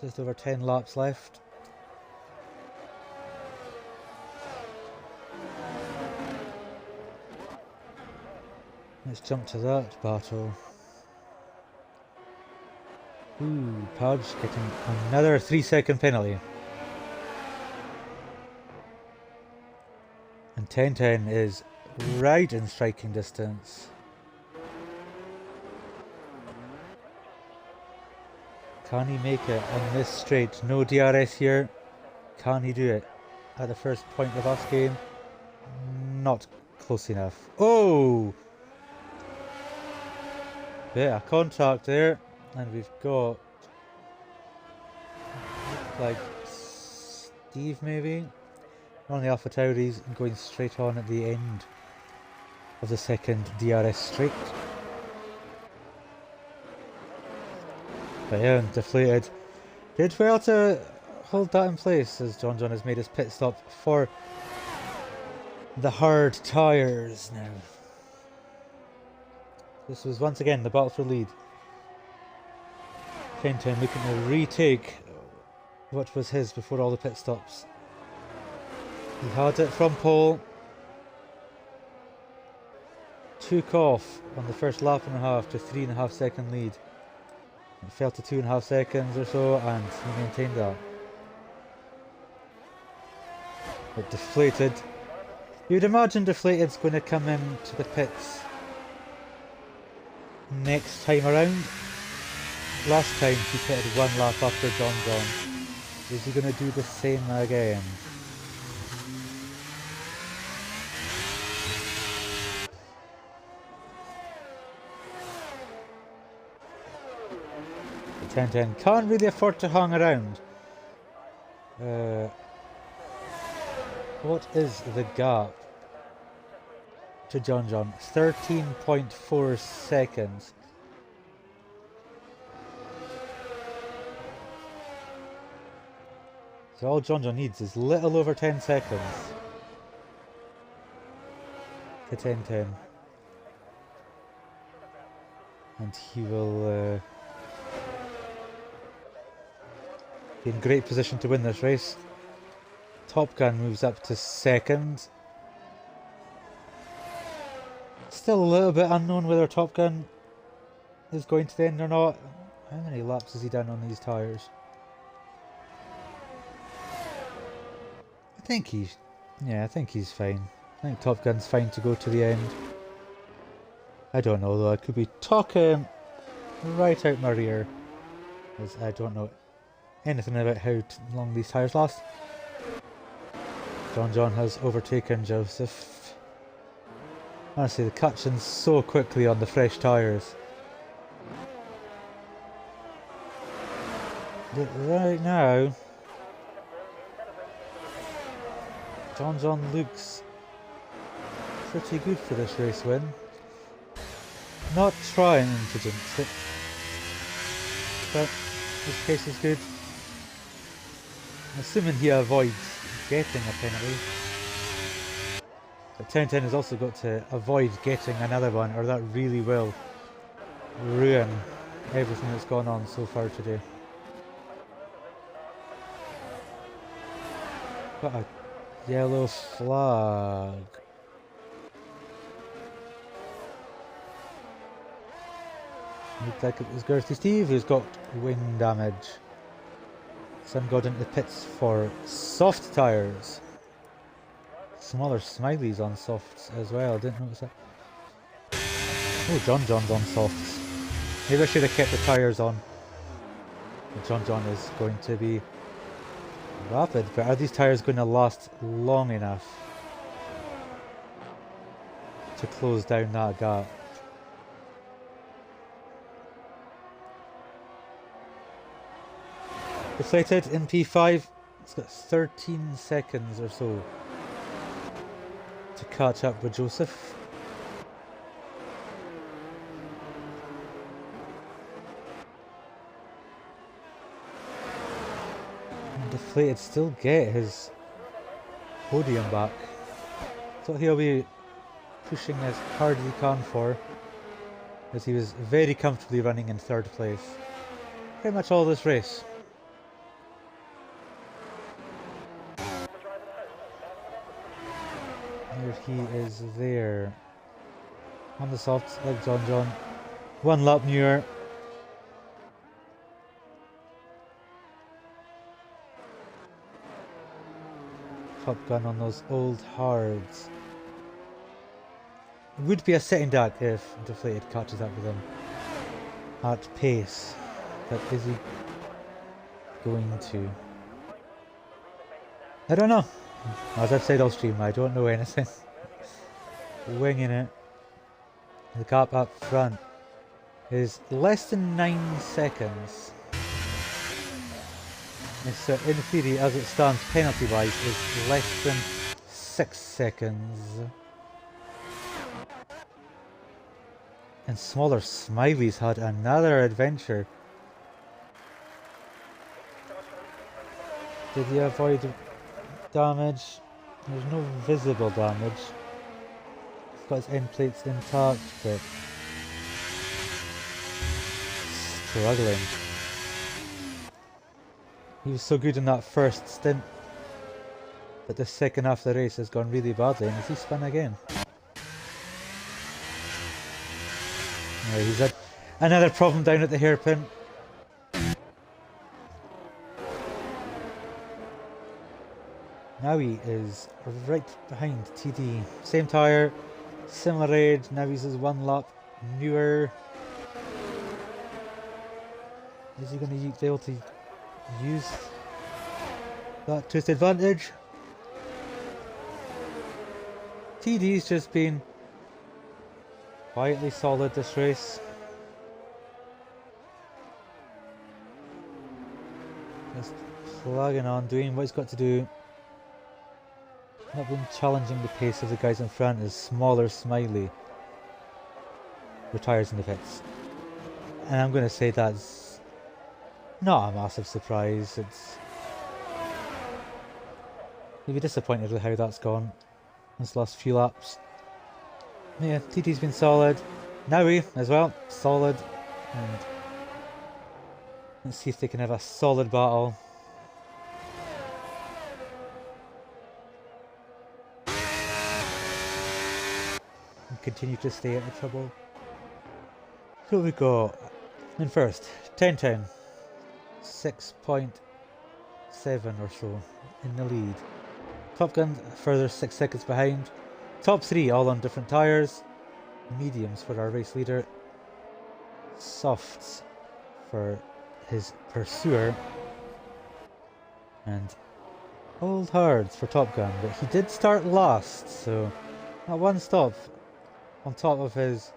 Just over 10 laps left. Let's jump to that battle. Ooh, Padge getting another 3-second penalty. And 1010 is right in striking distance. Can he make it on this straight? No DRS here. Can he do it at the first point of us game? Not close enough. Oh! Bit of contact there, and we've got like Steve maybe on the Alpha Tauris going straight on at the end of the second DRS straight. But yeah, Deflated did well to hold that in place as John has made his pit stop for the hard tyres now. This was once again the battle for lead. 10-10 looking to retake what was his before all the pit stops. He had it from pole. Took off on the first lap and a half to 3.5 second lead. It fell to 2.5 seconds or so, and he maintained that. It deflated. You'd imagine Deflated's going to come into the pits next time around. Last time he pitted one lap after Jonzey. Is he going to do the same again? The 10-10 can't really afford to hang around. What is the gap to Jonzey? 13.4 seconds. So all Jonzey needs is little over 10 seconds to 10-10. And he will be in great position to win this race. Top Gun moves up to second. Still a little bit unknown whether Top Gun is going to the end or not. How many laps has he done on these tyres? I think he's fine. I think Top Gun's fine to go to the end. I don't know though, I could be talking right out my rear, as I don't know anything about how long these tyres last. Jonzey has overtaken Joseph. Honestly, the catching's so quickly on the fresh tyres. But right now, Jonzey looks pretty good for this race win. Not trying to jinx it, but this case is good. Assuming he avoids getting a penalty. But 10-10 has also got to avoid getting another one, or that really will ruin everything that's gone on so far today. Got a yellow flag. Looked like it was Girthy Steve who's got wing damage. Sun got into the pits for soft tyres. Smaller smileys on softs as well, didn't notice that. Oh, Jonzey's on softs. Maybe I should have kept the tyres on. But Jonzey is going to be rapid, but are these tyres going to last long enough to close down that gap? Deflated in P5, it's got 13 seconds or so to catch up with Joseph. And Deflated still get his podium back. So he'll be pushing as hard as he can for, as he was very comfortably running in third place pretty much all this race. Here he is there on the softs like Jonzey. One lap newer. Top Gun on those old hards. It would be a sitting duck if Deflated catches up with him at pace, but is he going to? I don't know. As I've said off stream, I don't know anything. Winging it. The gap up front is less than 9 seconds. So in theory, as it stands penalty wise, is less than 6 seconds. And Smaller Smiley's had another adventure. Did he avoid damage? There's no visible damage. He's got his end plates intact, but struggling. He was so good in that first stint, but the second half of the race has gone really badly. And has he spun again? No, he's had another problem down at the hairpin. Now he is right behind TD. Same tyre, similar age. Now he's one lap newer. Is he going to be able to use that to his advantage? TD's just been quietly solid this race. Just plugging on, doing what he's got to do. Not been challenging the pace of the guys in front as smaller Smiley retires in the pits. And I'm going to say that's not a massive surprise. It's you'll be disappointed with how that's gone this last few laps. Yeah, TT's been solid. Nowie as well, solid. And let's see if they can have a solid battle. Continue to stay out of trouble. So we go in first, 10-10, 6.7 or so in the lead. Top Gun further 6 seconds behind. Top 3 all on different tyres. Mediums for our race leader. Softs for his pursuer. And old hards for Top Gun, but he did start last, so that one stop on top of his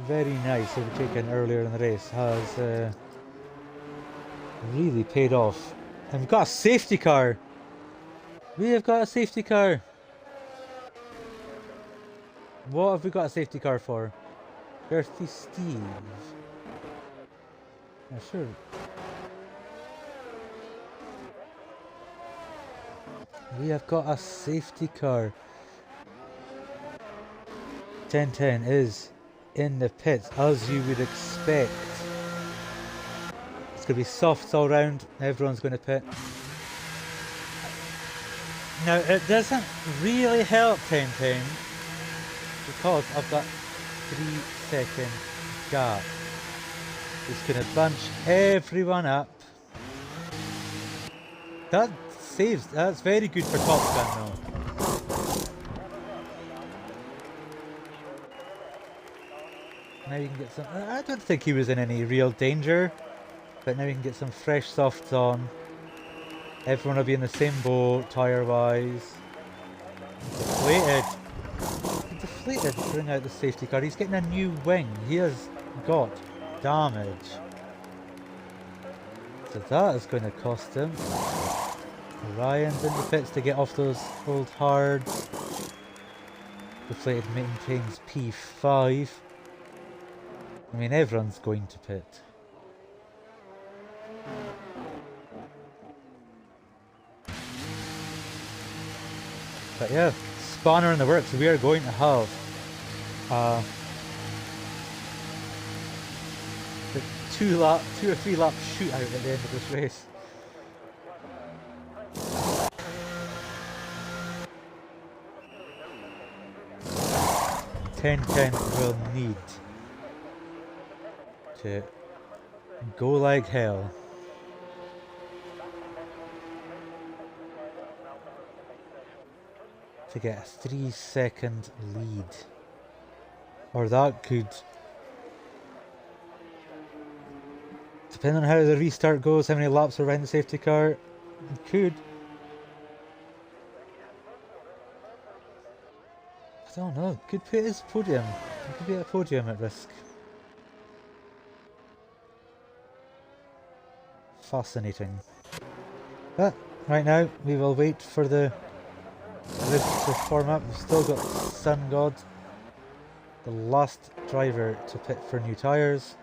very nice overtaken earlier in the race has really paid off. And we've got a safety car! We have got a safety car! What have we got a safety car for? Earthy Steve. Yeah, sure. We have got a safety car. 10-10 is in the pits, as you would expect. It's going to be softs all round. Everyone's going to pit. Now, it doesn't really help 10-10 because of that 3-second gap. It's going to bunch everyone up. That saves. That's very good for Top Gun though. Now you can get some. I don't think he was in any real danger, but now you can get some fresh softs on. Everyone will be in the same boat, tyre wise. Deflated. Deflated to bring out the safety car. He's getting a new wing. He has got damage. So that is going to cost him. Ryan's in the pits to get off those old hards. Deflated maintains P5. I mean, everyone's going to pit. But yeah, spawner in the works. We are going to have the 2 or 3 lap shootout at the end of this race. Ten will need to go like hell. To get a 3-second lead. Or that could, depending on how the restart goes, how many laps are behind the safety car, it could. I don't know, could put his podium. It could be a podium at risk. Fascinating. But right now we will wait for the rest to form up. We've still got Sun God, the last driver to pit for new tyres.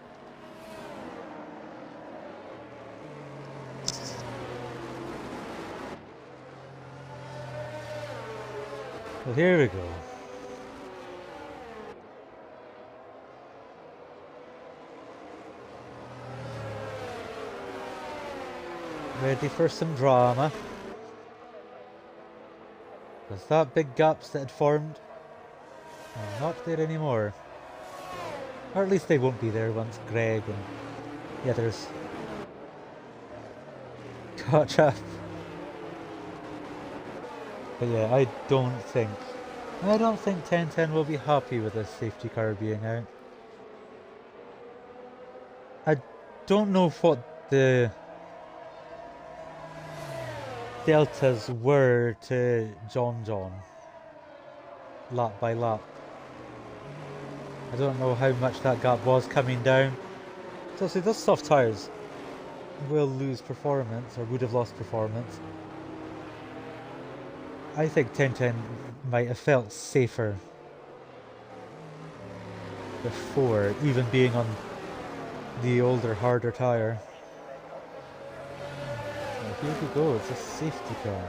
Well, here we go. ready for some drama. Because that big gaps that had formed are not there anymore. Or at least they won't be there once Greg and the others catch up. But yeah, I don't think 1010 will be happy with this safety car being out. I don't know what the deltas were to John lap by lap. I don't know how much that gap was coming down. So see, those soft tyres will lose performance, or would have lost performance. I think 1010 might have felt safer before, even being on the older, harder tyre. So here we go, it's a safety car.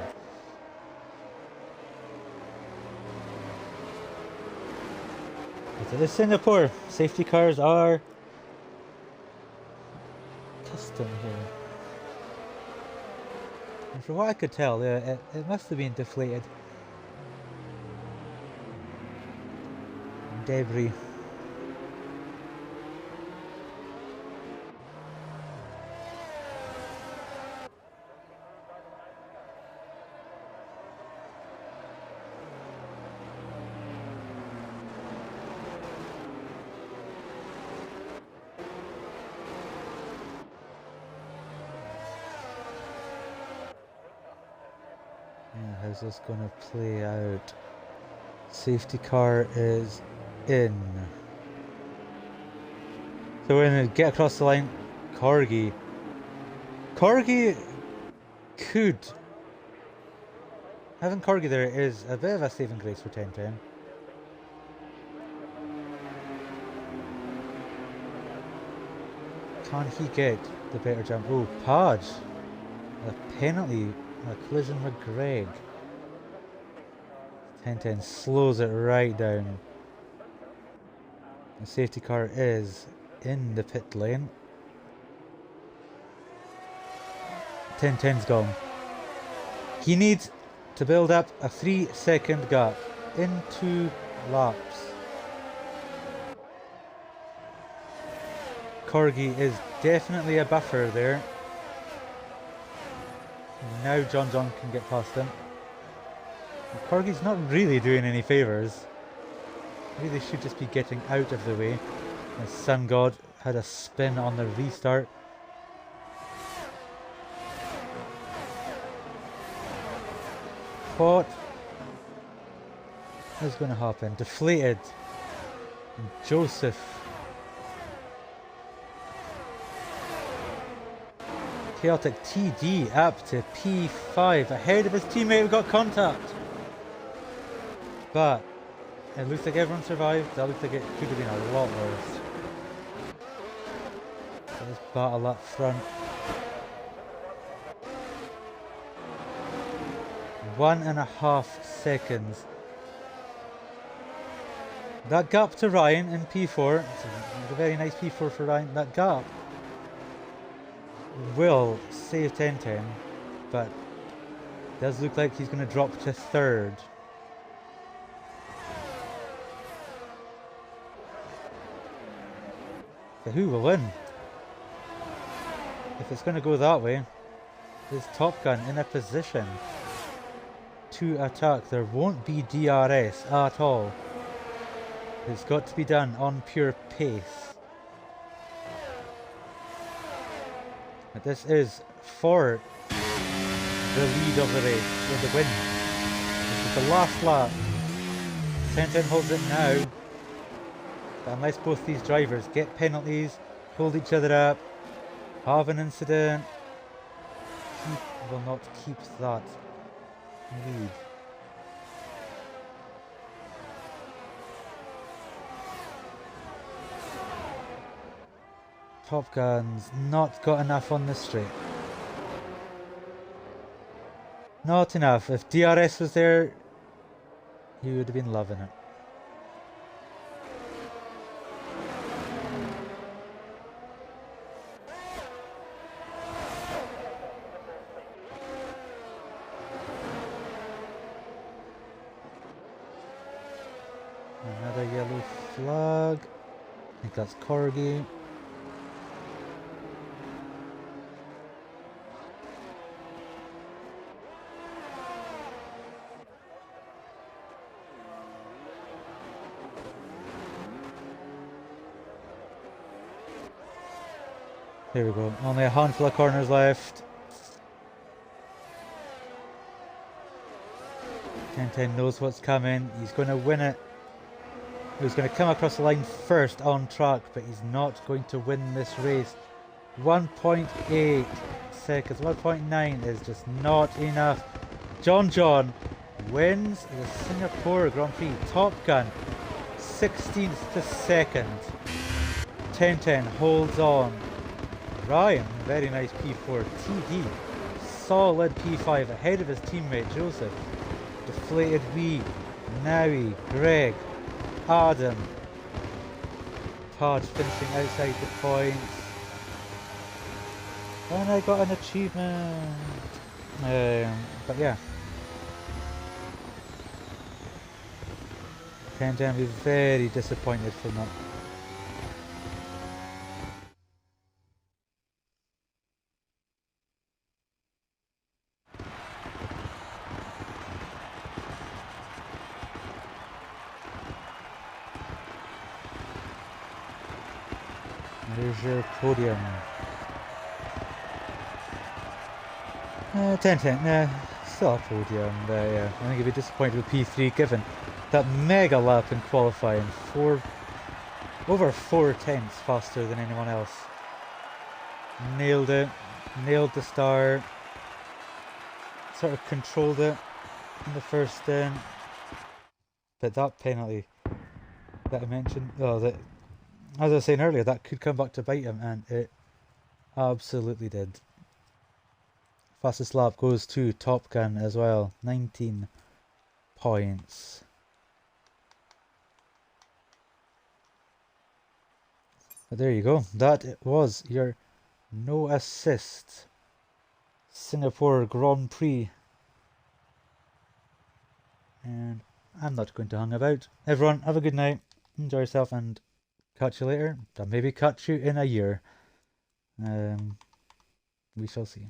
But it is Singapore. Safety cars are custom here. And from what I could tell, it must have been deflated. Debris. How's this gonna play out? Safety car is in. So when we get across the line, Corgi could. Having Corgi there is a bit of a saving grace for 1010. Can he get the better jump? Oh, Padge! A penalty, a collision with Greg. 1010 slows it right down. The safety car is in the pit lane. 1010's gone. He needs to build up a 3-second gap in 2 laps. Corgi is definitely a buffer there. Now John can get past him. Corgi's not really doing any favours. Really should just be getting out of the way. The Sun God had a spin on the restart. What is going to happen? Deflated. And Joseph. Chaotic TD up to P5 ahead of his teammate who got contact. But it looks like everyone survived. That looks like it could have been a lot worse. There's battle up front. 1.5 seconds. That gap to Ryan in P4, it's a very nice P4 for Ryan. That gap will save 1010, but it does look like he's going to drop to 3rd. So who will win? If it's going to go that way, is Top Gun in a position to attack? There won't be DRS at all. It's got to be done on pure pace. But this is for the lead of the race, with the win. This is the last lap. 1010 holds it now. But unless both these drivers get penalties, hold each other up, have an incident, he will not keep that lead. Top Gun's not got enough on the straight. Not enough. If DRS was there, he would have been loving it. that's Corgi. Here we go. Only a handful of corners left. 10-10 knows what's coming. He's going to win it. He's going to come across the line first on track, but he's not going to win this race. 1.8 seconds. 1.9 is just not enough. John wins the Singapore Grand Prix. Top Gun 16th to 2nd. 10-10 holds on. Ryan, very nice P4. TD, solid P5 ahead of his teammate Joseph. Deflated Wee, Nowie, Greg, Adam. Padge finishing outside the points. And I got an achievement. But yeah. 10-10 will be very disappointed from that. There's your podium. 10-10, still a podium, but yeah, I think he'd be disappointed with P3 given that mega lap in qualifying. Over 4/10 faster than anyone else. Nailed it, nailed the start, sort of controlled it in the first stint. But that penalty that I mentioned, that, as I was saying earlier, that could come back to bite him, and it absolutely did. Fastest lap goes to Top Gun as well, 19 points. But there you go, that was your no assist Singapore Grand Prix. And I'm not going to hang about. Everyone, have a good night, enjoy yourself, and catch you later. I'll maybe catch you in a year. We shall see.